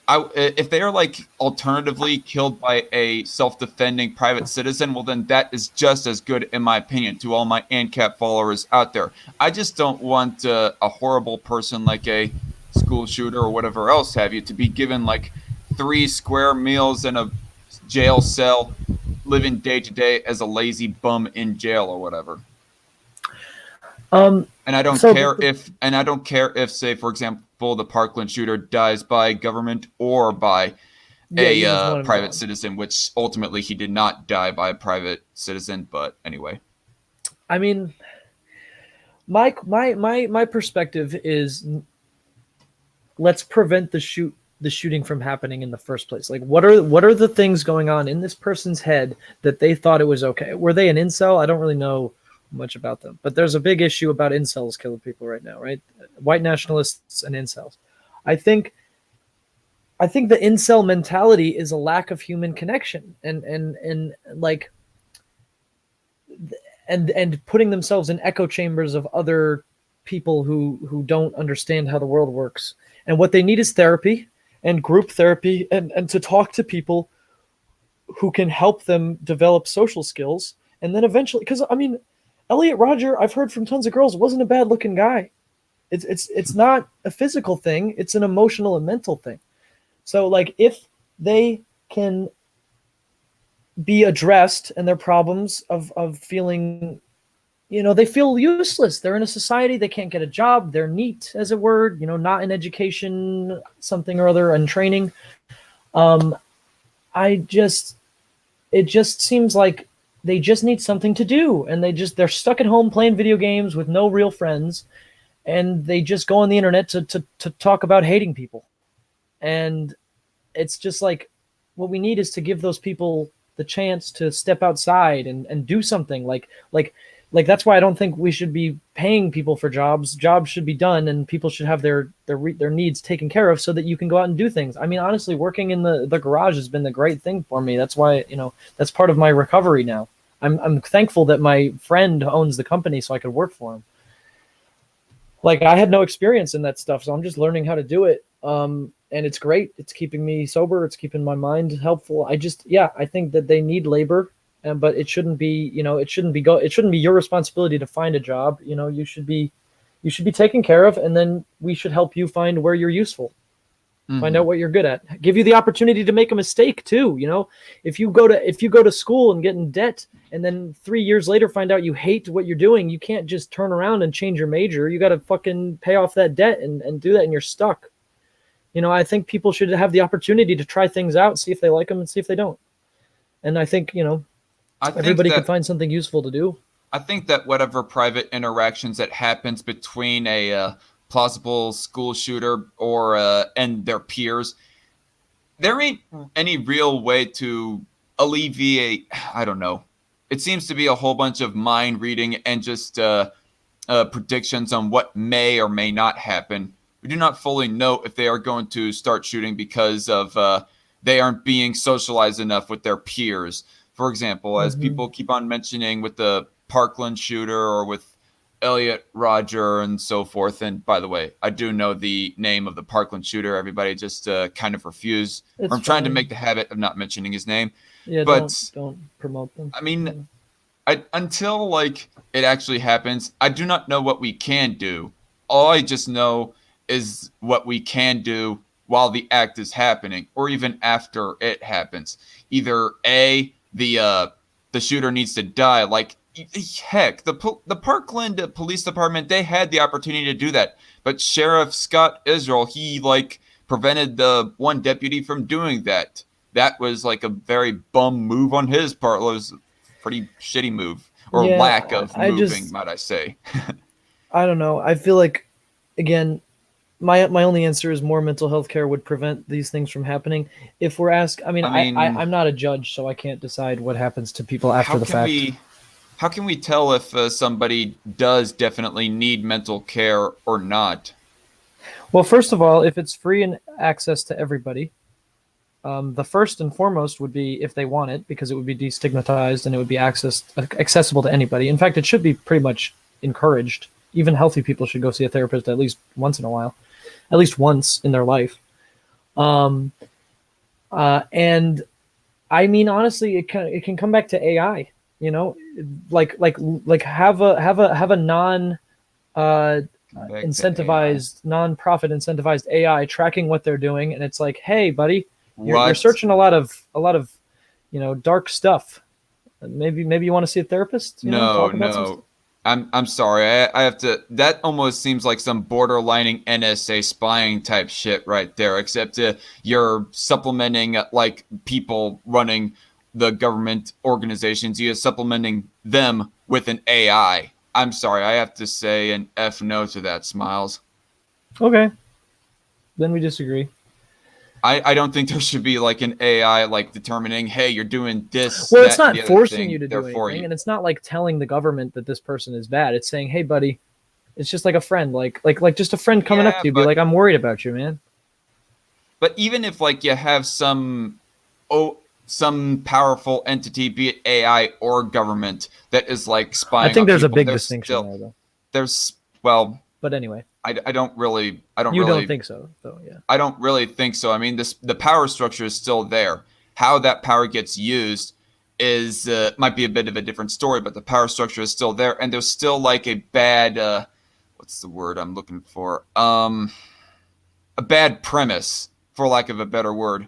S1: if they are like alternatively killed by a self-defending private citizen, well, then that is just as good, in my opinion, to all my ANCAP followers out there. I just don't want a horrible person like a school shooter or whatever else have you to be given like 3 square meals in a jail cell, living day to day as a lazy bum in jail or whatever. And I don't care if, say, for example, the Parkland shooter dies by government or by a private citizen, which ultimately he did not die by a private citizen. But anyway,
S2: I mean, my perspective is, let's prevent the shooting from happening in the first place. Like, what are the things going on in this person's head that they thought it was okay? Were they an incel? I don't really know much about them, but there's a big issue about incels killing people right now, right? White nationalists and incels. I think the incel mentality is a lack of human connection and like, and putting themselves in echo chambers of other people who don't understand how the world works. And what they need is therapy and group therapy and to talk to people who can help them develop social skills. And then eventually, because I mean, Elliot Rodger, I've heard from tons of girls, wasn't a bad looking guy. It's not a physical thing. It's an emotional and mental thing. So like, if they can be addressed and their problems of feeling, you know, they feel useless. They're in a society, they can't get a job. They're neat, as it were, you know, not in education, something or other, and training. It just seems like they just need something to do, and they're stuck at home playing video games with no real friends, and they just go on the internet to talk about hating people. And it's just like, what we need is to give those people the chance to step outside and do something. Like that's why I don't think we should be paying people for jobs. Jobs should be done, and people should have their needs taken care of so that you can go out and do things. I mean, honestly, working in the garage has been the great thing for me. That's why, you know, that's part of my recovery now. I'm thankful that my friend owns the company so I could work for him. Like, I had no experience in that stuff, so I'm just learning how to do it. And it's great. It's keeping me sober. It's keeping my mind helpful. I think that they need labor. But it shouldn't be, you know, it shouldn't be your responsibility to find a job. You know, you should be taken care of, and then we should help you find where you're useful. Mm-hmm. Find out what you're good at. Give you the opportunity to make a mistake too. You know, if you go to school and get in debt, and then 3 years later find out you hate what you're doing, you can't just turn around and change your major. You got to fucking pay off that debt and do that, and you're stuck. I think people should have the opportunity to try things out, see if they like them and see if they don't. And I think, everybody can find something useful to do.
S1: I think that whatever private interactions that happens between a plausible school shooter or and their peers, there ain't any real way to alleviate. I don't know. It seems to be a whole bunch of mind reading and just predictions on what may or may not happen. We do not fully know if they are going to start shooting because of they aren't being socialized enough with their peers. For example, as people keep on mentioning with the Parkland shooter or with Elliot Rodger and so forth. And by the way, I do know the name of the Parkland shooter. Everybody just kind of refused. I'm trying to make the habit of not mentioning his name.
S2: Yeah, but don't promote them.
S1: I mean, until like it actually happens, I do not know what we can do. All I just know is what we can do while the act is happening, or even after it happens. Either A, the shooter needs to die. Like heck, the Parkland Police Department, they had the opportunity to do that, but Sheriff Scott Israel, he like prevented the one deputy from doing that. That was like a very bum move on his part. It was a pretty shitty move, or lack of moving, might I say.
S2: I don't know. I feel like, again, my only answer is more mental health care would prevent these things from happening. If we're asked, I'm not a judge, so I can't decide what happens to people after the fact.
S1: How can we tell if somebody does definitely need mental care or not?
S2: Well, first of all, if it's free and access to everybody, the first and foremost would be if they want it, because it would be destigmatized and it would be accessible to anybody. In fact, it should be pretty much encouraged. Even healthy people should go see a therapist at least once in a while, at least once in their life. And I mean, honestly, it can come back to AI. Like have a non incentivized, nonprofit incentivized AI tracking what they're doing, and it's like, hey, buddy, you're searching a lot of dark stuff. Maybe you want to see a therapist.
S1: No. I'm sorry. I have to. That almost seems like some borderlining NSA spying type shit right there. Except you're supplementing like people running the government organizations. You're supplementing them with an AI. I'm sorry. I have to say an F no to that, Smiles.
S2: Okay. Then we disagree.
S1: I don't think there should be like an AI like determining, hey, you're doing this.
S2: Well, it's not forcing you to do anything, and it's not like telling the government that this person is bad. It's saying, hey, buddy, it's just like a friend, like just a friend coming up to you, be like, I'm worried about you, man.
S1: But even if like you have some powerful entity, be it AI or government, that is like spying.
S2: I think there's
S1: people,
S2: a big distinction there, though. But anyway.
S1: I don't really.
S2: You don't think so, though, yeah.
S1: I don't really think so. I mean, the power structure is still there. How that power gets used is might be a bit of a different story, but the power structure is still there, and there's still like a bad. What's the word I'm looking for? A bad premise, for lack of a better word,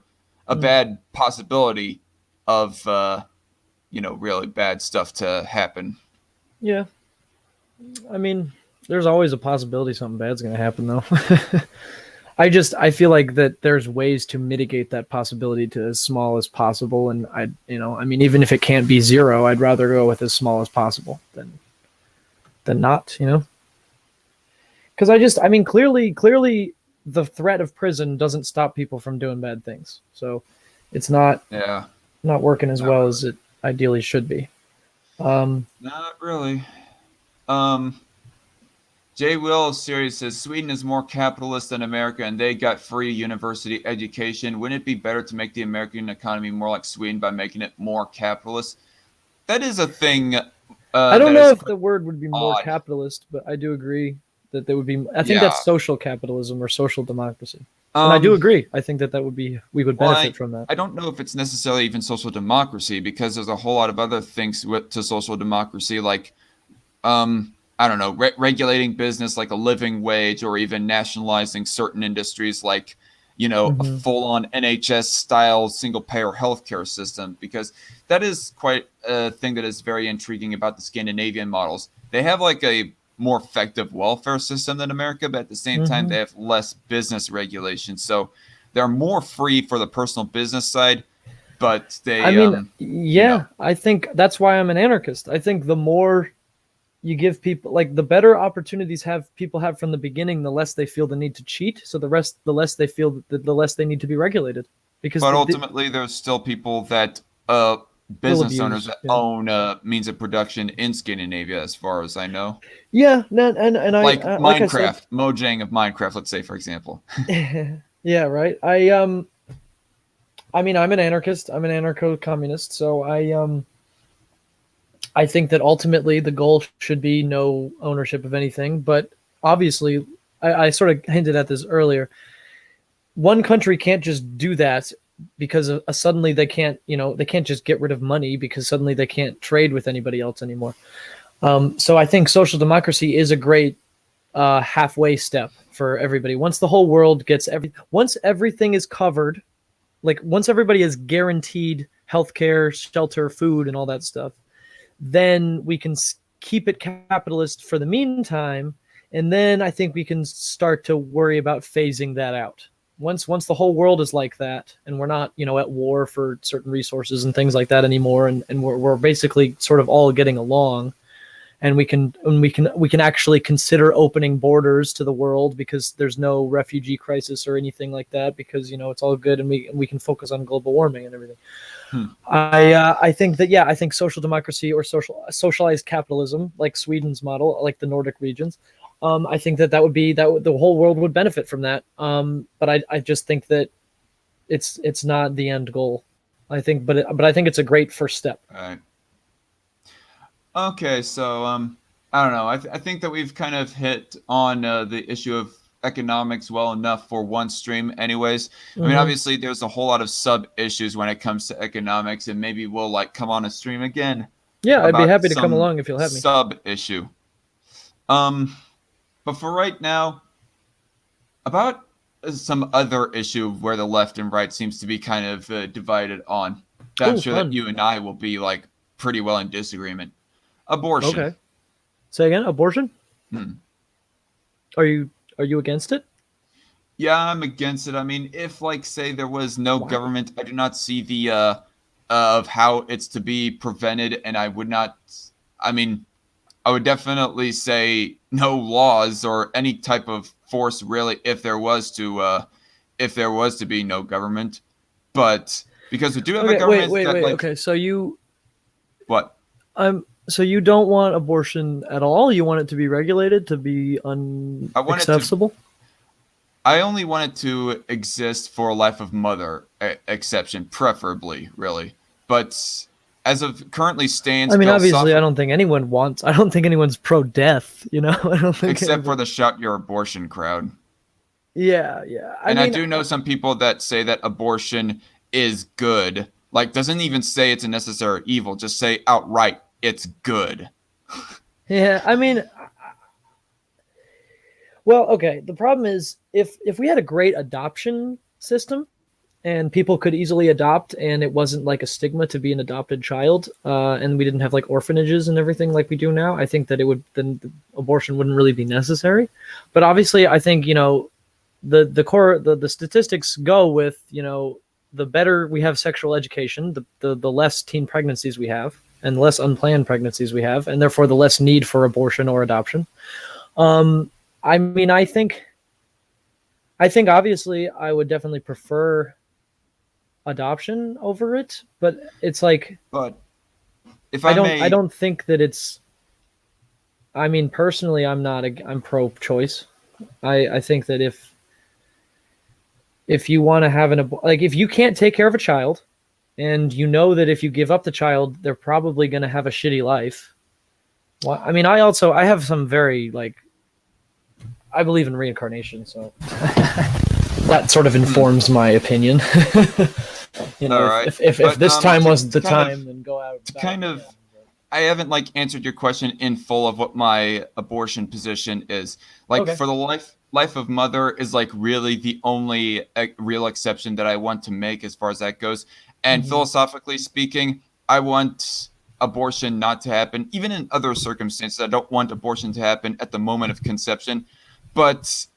S1: a bad possibility of really bad stuff to happen.
S2: Yeah, I mean, there's always a possibility something bad's going to happen, though. I feel like that there's ways to mitigate that possibility to as small as possible. And even if it can't be zero, I'd rather go with as small as possible than not, because clearly the threat of prison doesn't stop people from doing bad things. So it's not working as well as it ideally should be.
S1: Not really. J. Will series says Sweden is more capitalist than America, and they got free university education. Wouldn't it be better to make the American economy more like Sweden by making it more capitalist? That is a thing.
S2: I don't know if the word would be more capitalist, but I do agree that there would be. I think that's social capitalism or social democracy. And I do agree. I think that would be, we would benefit from that.
S1: I don't know if it's necessarily even social democracy, because there's a whole lot of other things to social democracy, like I don't know, regulating business like a living wage, or even nationalizing certain industries like, a full-on NHS-style single-payer healthcare system, because that is quite a thing that is very intriguing about the Scandinavian models. They have like a more effective welfare system than America, but at the same time, they have less business regulations. So they're more free for the personal business side, but they,
S2: I mean,
S1: you know,
S2: I think that's why I'm an anarchist. I think the more you give people, like, the better opportunities people have from the beginning, the less they feel the need to cheat. So the less they feel the less they need to be regulated, because
S1: but ultimately, there's still people that, business owners
S2: abuse.
S1: that
S2: Yeah.
S1: own means of production in Scandinavia, as far as I know.
S2: Yeah, and
S1: Like
S2: like I said,
S1: Minecraft, Mojang of Minecraft, let's say, for example.
S2: yeah, right. I mean, I'm an anarchist. I'm an anarcho-communist. So I think that ultimately the goal should be no ownership of anything. But obviously, I sort of hinted at this earlier. One country can't just do that because suddenly they can't, they can't just get rid of money because suddenly they can't trade with anybody else anymore. So I think social democracy is a great halfway step for everybody. Once the whole world gets once everything is covered, like once everybody is guaranteed healthcare, shelter, food, and all that stuff, then we can keep it capitalist for the meantime, and then I think we can start to worry about phasing that out. Once the whole world is like that, and we're not, at war for certain resources and things like that anymore, and we're basically sort of all getting along, and we can actually consider opening borders to the world because there's no refugee crisis or anything like that, because it's all good, and we can focus on global warming and everything. I think that, I think social democracy or socialized capitalism, like Sweden's model, like the Nordic regions, I think that would be the whole world would benefit from that. But I just think that it's not the end goal. I think, but I think it's a great first step.
S1: All right. Okay, so I don't know. I think that we've kind of hit on the issue of economics well enough for one stream anyways. I mean, obviously there's a whole lot of sub issues when it comes to economics, and maybe we'll like come on a stream again.
S2: Yeah, I'd be
S1: about
S2: happy to come
S1: some
S2: along if you'll have me.
S1: Sub issue. But for right now, about some other issue where the left and right seems to be kind of divided on. That I'm
S2: Ooh,
S1: sure
S2: fun.
S1: that you and I will be like pretty well in disagreement. Abortion.
S2: Okay. Say again, abortion?
S1: Hmm.
S2: Are you against it?
S1: Yeah, I'm against it. I mean, if like say there was no government, I do not see the of how it's to be prevented, and I would not. I mean, I would definitely say no laws or any type of force really if there was to be no government. But because we do have a government
S2: wait.
S1: like
S2: Okay, so
S1: what?
S2: So you don't want abortion at all? You want it to be regulated, to be
S1: I want it to
S2: accessible?
S1: I only want it to exist for life of mother exception, preferably, really. But as of currently stands,
S2: I mean, obviously, I don't think anyone's pro-death, I don't think
S1: except for the shut your abortion crowd.
S2: Yeah.
S1: I do know some people that say that abortion is good. Like, doesn't even say it's a necessary evil, just say outright, it's good.
S2: Yeah, I mean, well, okay. The problem is if we had a great adoption system and people could easily adopt, and it wasn't like a stigma to be an adopted child, and we didn't have like orphanages and everything like we do now, I think that then abortion wouldn't really be necessary. But obviously, I think the statistics go with the better we have sexual education, the less teen pregnancies we have, and the less unplanned pregnancies we have, and therefore the less need for abortion or adoption. I mean, I think obviously I would definitely prefer adoption over it, but it's like,
S1: but if
S2: I don't think that it's. I mean, personally, I'm pro-choice. I think that if you want to have if you can't take care of a child, and that if you give up the child, they're probably going to have a shitty life. Well, I mean, I have some very I believe in reincarnation, so that sort of informs my opinion.
S1: Right.
S2: If this time wasn't the time, then go out.
S1: I haven't answered your question in full of what my abortion position is.
S2: Okay.
S1: For the life of mother is really the only real exception that I want to make as far as that goes. And philosophically speaking, I want abortion not to happen, even in other circumstances. I don't want abortion to happen at the moment of conception, but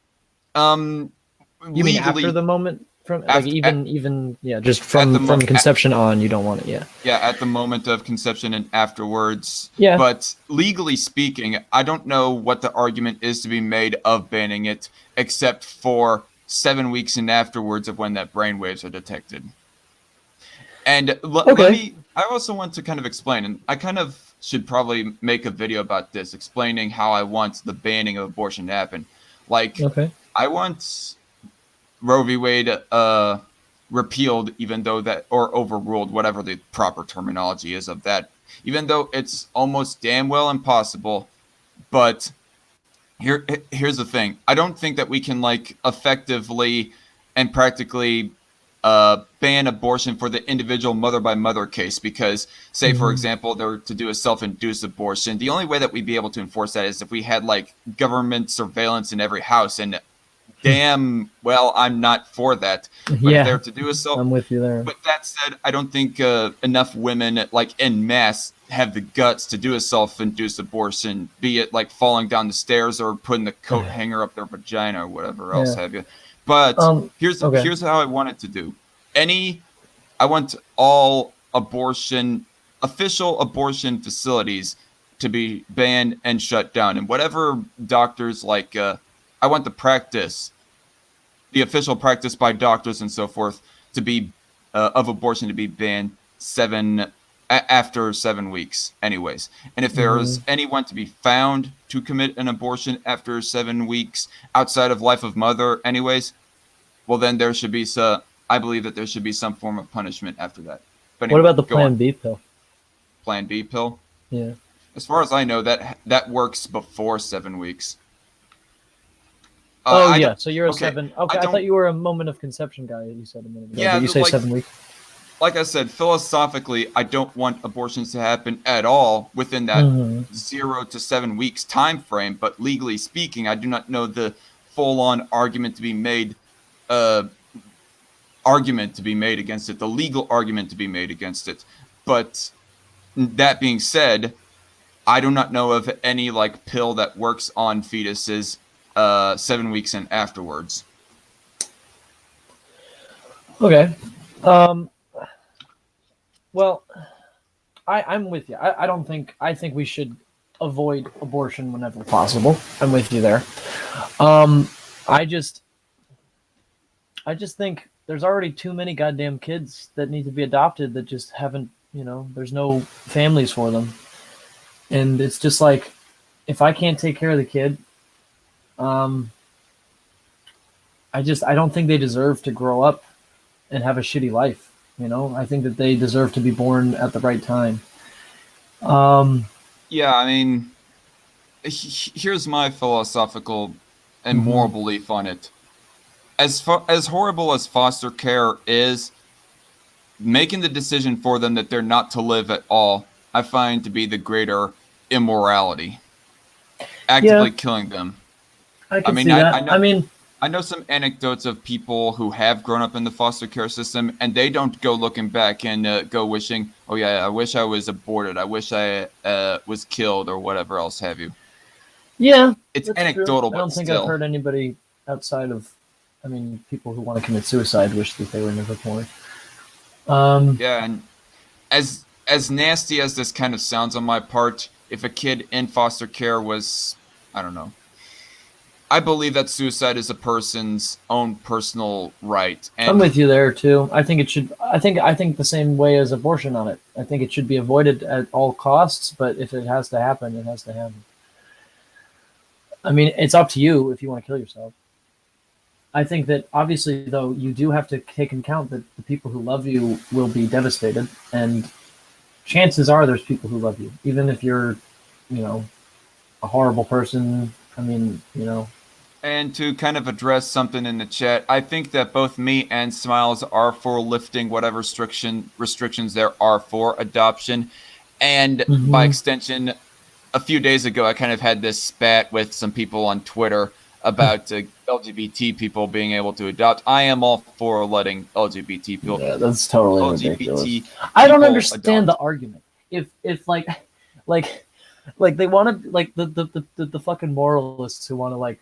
S2: You mean after
S1: legally,
S2: the moment from like
S1: after
S2: even yeah, just
S1: at the
S2: from conception on, you don't want it, yeah.
S1: yeah, at the moment of conception and afterwards.
S2: Yeah.
S1: But legally speaking, I don't know what the argument is to be made of banning it, except for 7 weeks and afterwards of when that brainwaves are detected. And let me. I also want to kind of explain, and I kind of should probably make a video about this, explaining how I want the banning of abortion to happen. Like, I want Roe v. Wade repealed, even though that, or overruled, whatever the proper terminology is of that, even though it's almost damn well impossible. But here's the thing: I don't think that we can like effectively and practically ban abortion for the individual mother by mother case, because say for example they're to do a self-induced abortion, the only way that we'd be able to enforce that is if we had like government surveillance in every house, and damn well I'm not for that. But if they're to do a self,
S2: I'm with you there.
S1: But that said, I don't think enough women like en masse have the guts to do a self-induced abortion, be it like falling down the stairs or putting the coat hanger up their vagina or whatever else have you. But here's how I want it to do. I want all official abortion facilities to be banned and shut down. And whatever doctors like, I want the official practice by doctors and so forth to be, of abortion to be banned after 7 weeks anyways. And if there is anyone to be found to commit an abortion after 7 weeks outside of life of mother anyways, well then there should be I believe that there should be some form of punishment after that. But anyway,
S2: what about the Plan B pill?
S1: Plan B pill?
S2: Yeah.
S1: As far as I know, that works before 7 weeks.
S2: So you're a 7. Okay, I thought you were a moment of conception guy. You said a minute ago. Yeah, you say like, 7 weeks.
S1: Like I said, philosophically, I don't want abortions to happen at all within that 0 to 7 weeks time frame. But legally speaking, I do not know the full-on argument to be made. Argument to be made against it, the legal argument to be made against it. But that being said, I do not know of any like pill that works on fetuses 7 weeks and afterwards.
S2: Okay. Well, I'm with you. I think we should avoid abortion whenever possible. I'm with you there. I just think there's already too many goddamn kids that need to be adopted that just haven't, there's no families for them. And it's just like, if I can't take care of the kid, I don't think they deserve to grow up and have a shitty life. I think that they deserve to be born at the right time.
S1: Yeah, I mean, here's my philosophical and moral belief on it. As horrible as foster care is, making the decision for them that they're not to live at all, I find to be the greater immorality. Actively killing them.
S2: I mean, see that.
S1: I know some anecdotes of people who have grown up in the foster care system, and they don't go looking back and go wishing, oh yeah, I wish I was aborted. I wish I was killed or whatever else have you.
S2: Yeah,
S1: it's anecdotal,
S2: but I don't think I've heard anybody outside of, people who want to commit suicide wish that they were never born.
S1: Yeah, and as nasty as this kind of sounds on my part, if a kid in foster care was, I don't know, I believe that suicide is a person's own personal right. And
S2: I'm with you there too. I think it should. I think the same way as abortion on it. I think it should be avoided at all costs. But if it has to happen, it has to happen. It's up to you if you want to kill yourself. I think that obviously, though, you do have to take into account that the people who love you will be devastated, and chances are there's people who love you, even if you're, a horrible person.
S1: And to kind of address something in the chat, I think that both me and Smiles are for lifting whatever restrictions there are for adoption. And by extension, a few days ago, I kind of had this spat with some people on Twitter about LGBT people being able to adopt. I am all for letting LGBT people.
S2: Yeah, that's totally ridiculous. I don't understand the argument. if like like they want to like the fucking moralists who want to like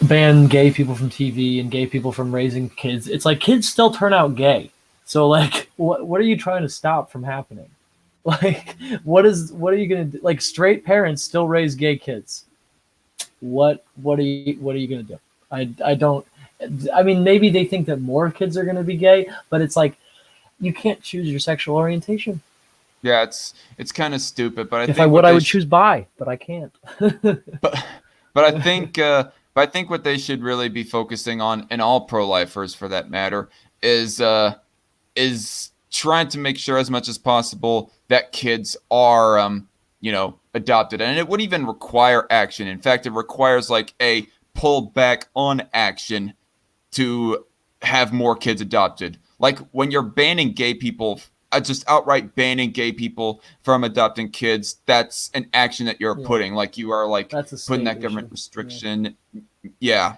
S2: ban gay people from TV and gay people from raising kids. It's like kids still turn out gay. So like what are you trying to stop from happening? Like what are you going to do? Like straight parents still raise gay kids. What are you going to do? I don't I mean maybe they think that more kids are going to be gay, but it's like you can't choose your sexual orientation.
S1: Yeah, it's kind of stupid, but I
S2: If
S1: think
S2: I would, I would choose bi, but I can't.
S1: but but I think what they should really be focusing on, and all pro-lifers for that matter, is trying to make sure as much as possible that kids are adopted, and it wouldn't even require action. In fact, it requires like a pull back on action to have more kids adopted. Like when you're banning gay people, just outright banning gay people from adopting kids, that's an action that you're putting. Like you are like putting that government restriction. Yeah.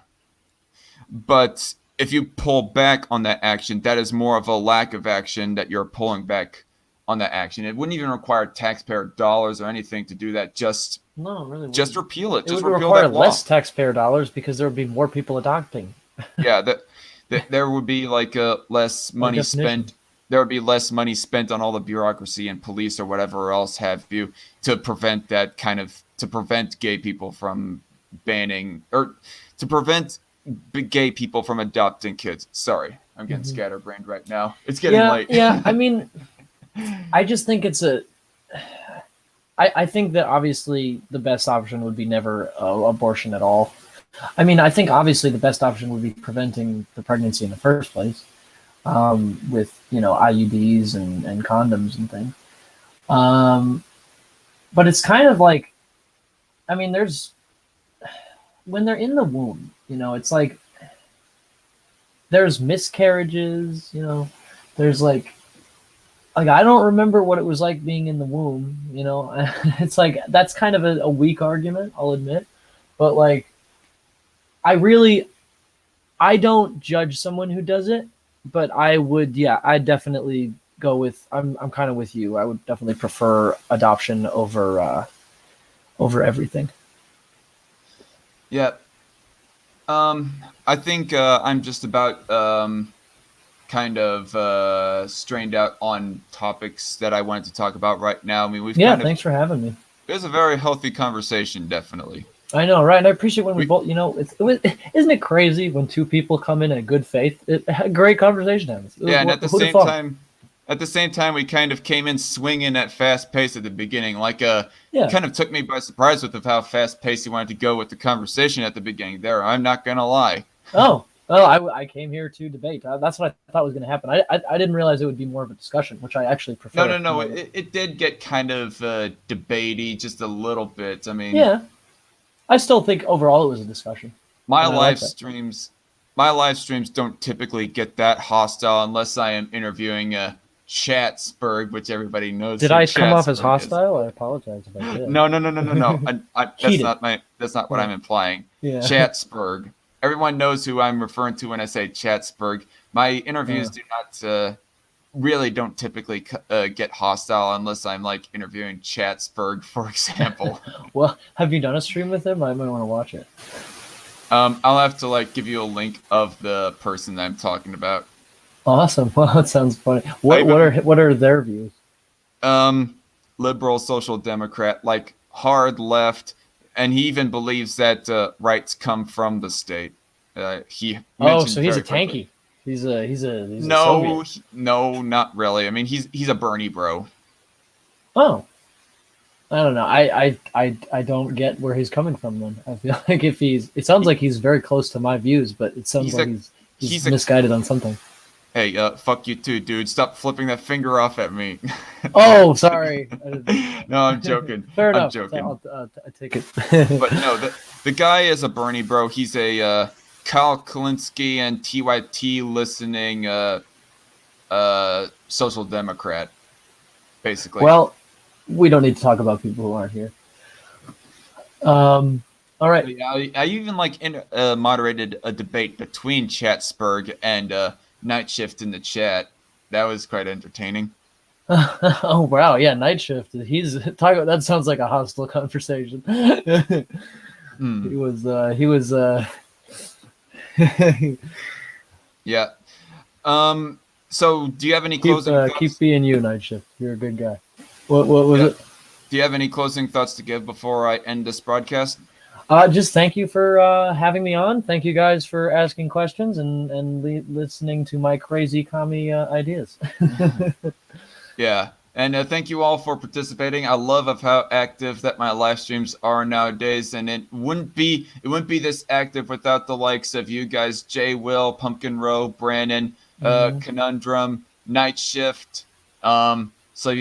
S1: But if you pull back on that action, that is more of a lack of action that you're pulling back on that action. It wouldn't even require taxpayer dollars or anything to do that. Just repeal it. Just
S2: would
S1: repeal
S2: require
S1: that law.
S2: less taxpayer dollars because there would be more people adopting.
S1: Yeah, that there would be like less money spent. There would be less money spent on all the bureaucracy and police or whatever else have you to prevent gay people from banning or to prevent gay people from adopting kids. Sorry, I'm getting scatterbrained right now. It's getting late.
S2: Yeah, I mean, I just think I think that obviously the best option would be never abortion at all. I mean, I think obviously the best option would be preventing the pregnancy in the first place with, IUDs and condoms and things. But it's kind of like, I mean, when they're in the womb, it's like there's miscarriages, there's like I don't remember what it was like being in the womb, it's like that's kind of a weak argument, I'll admit, but like I don't judge someone who does it, but I definitely go with I'm kind of with you. I would definitely prefer adoption over everything.
S1: Yeah. I think I'm just about kind of strained out on topics that I wanted to talk about right now. I mean,
S2: thanks for having me.
S1: It was a very healthy conversation, definitely.
S2: I know, right? And I appreciate when we both, isn't it crazy when two people come in good faith? A great conversation happens.
S1: Yeah, and at the same time, we kind of came in swinging at fast pace at the beginning. Like, kind of took me by surprise with how fast paced you wanted to go with the conversation at the beginning there. I'm not going to lie.
S2: I came here to debate. That's what I thought was going to happen. I didn't realize it would be more of a discussion, which I actually prefer.
S1: No. It did get kind of debatey just a little bit. I mean,
S2: yeah. I still think overall it was a discussion.
S1: My live streams don't typically get that hostile unless I am interviewing Chatsburg, which everybody knows.
S2: Did I come off as hostile? I apologize if I did.
S1: No. That's not what I'm implying.
S2: Yeah.
S1: Chatsburg. Everyone knows who I'm referring to when I say Chatsburg. My interviews don't typically get hostile unless I'm like interviewing Chatsburg, for example.
S2: Well, have you done a stream with him? I might want to watch it.
S1: I'll have to give you a link of the person that I'm talking about.
S2: Awesome. Well, that sounds funny. What are their views?
S1: Liberal, social democrat, like hard left, and he even believes that rights come from the state. So
S2: he's a tanky. He's a
S1: no, not really. I mean, he's a Bernie bro.
S2: Oh, I don't know. I don't get where he's coming from. Then I feel like it sounds like he's very close to my views, but it sounds like he's misguided on something.
S1: Hey, fuck you too, dude. Stop flipping that finger off at me.
S2: Oh, sorry.
S1: No, I'm joking.
S2: Fair enough.
S1: I'm joking.
S2: I'll take it.
S1: But no, the guy is a Bernie bro. He's a Kyle Kalinske and TYT listening social democrat, basically.
S2: Well, we don't need to talk about people who aren't here. All right.
S1: I even moderated a debate between Chatsburg and Night Shift in the chat. That was quite entertaining.
S2: Oh wow, yeah, night shift. He's talking. That sounds like a hostile conversation.
S1: Hmm.
S2: He was.
S1: Yeah. So do you have any
S2: keep
S1: closing
S2: keep
S1: thoughts?
S2: being you, night shift. You're a good guy. What was
S1: Yeah.
S2: it?
S1: Do you have any closing thoughts to give before I end this broadcast?
S2: Just thank you for having me on. Thank you guys for asking questions and listening to my crazy commie ideas.
S1: Yeah. And thank you all for participating. I love of how active that my live streams are nowadays, and it wouldn't be this active without the likes of you guys, Jay, Will, Pumpkin Row, Brandon,
S2: Mhm.
S1: Conundrum, Night Shift, Slavey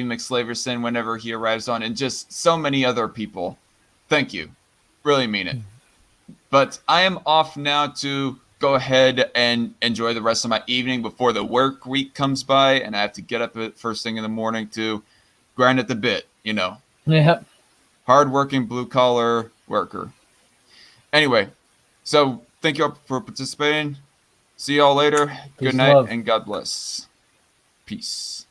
S1: McSlaverson whenever he arrives on, and just so many other people. Thank you. Really mean it. But I am off now to go ahead and enjoy the rest of my evening before the work week comes by, and I have to get up at first thing in the morning to grind at the bit.
S2: Yeah.
S1: Hardworking blue collar worker. Anyway, so thank you all for participating. See y'all later. Good
S2: Peace and
S1: night
S2: love.
S1: and God bless. Peace.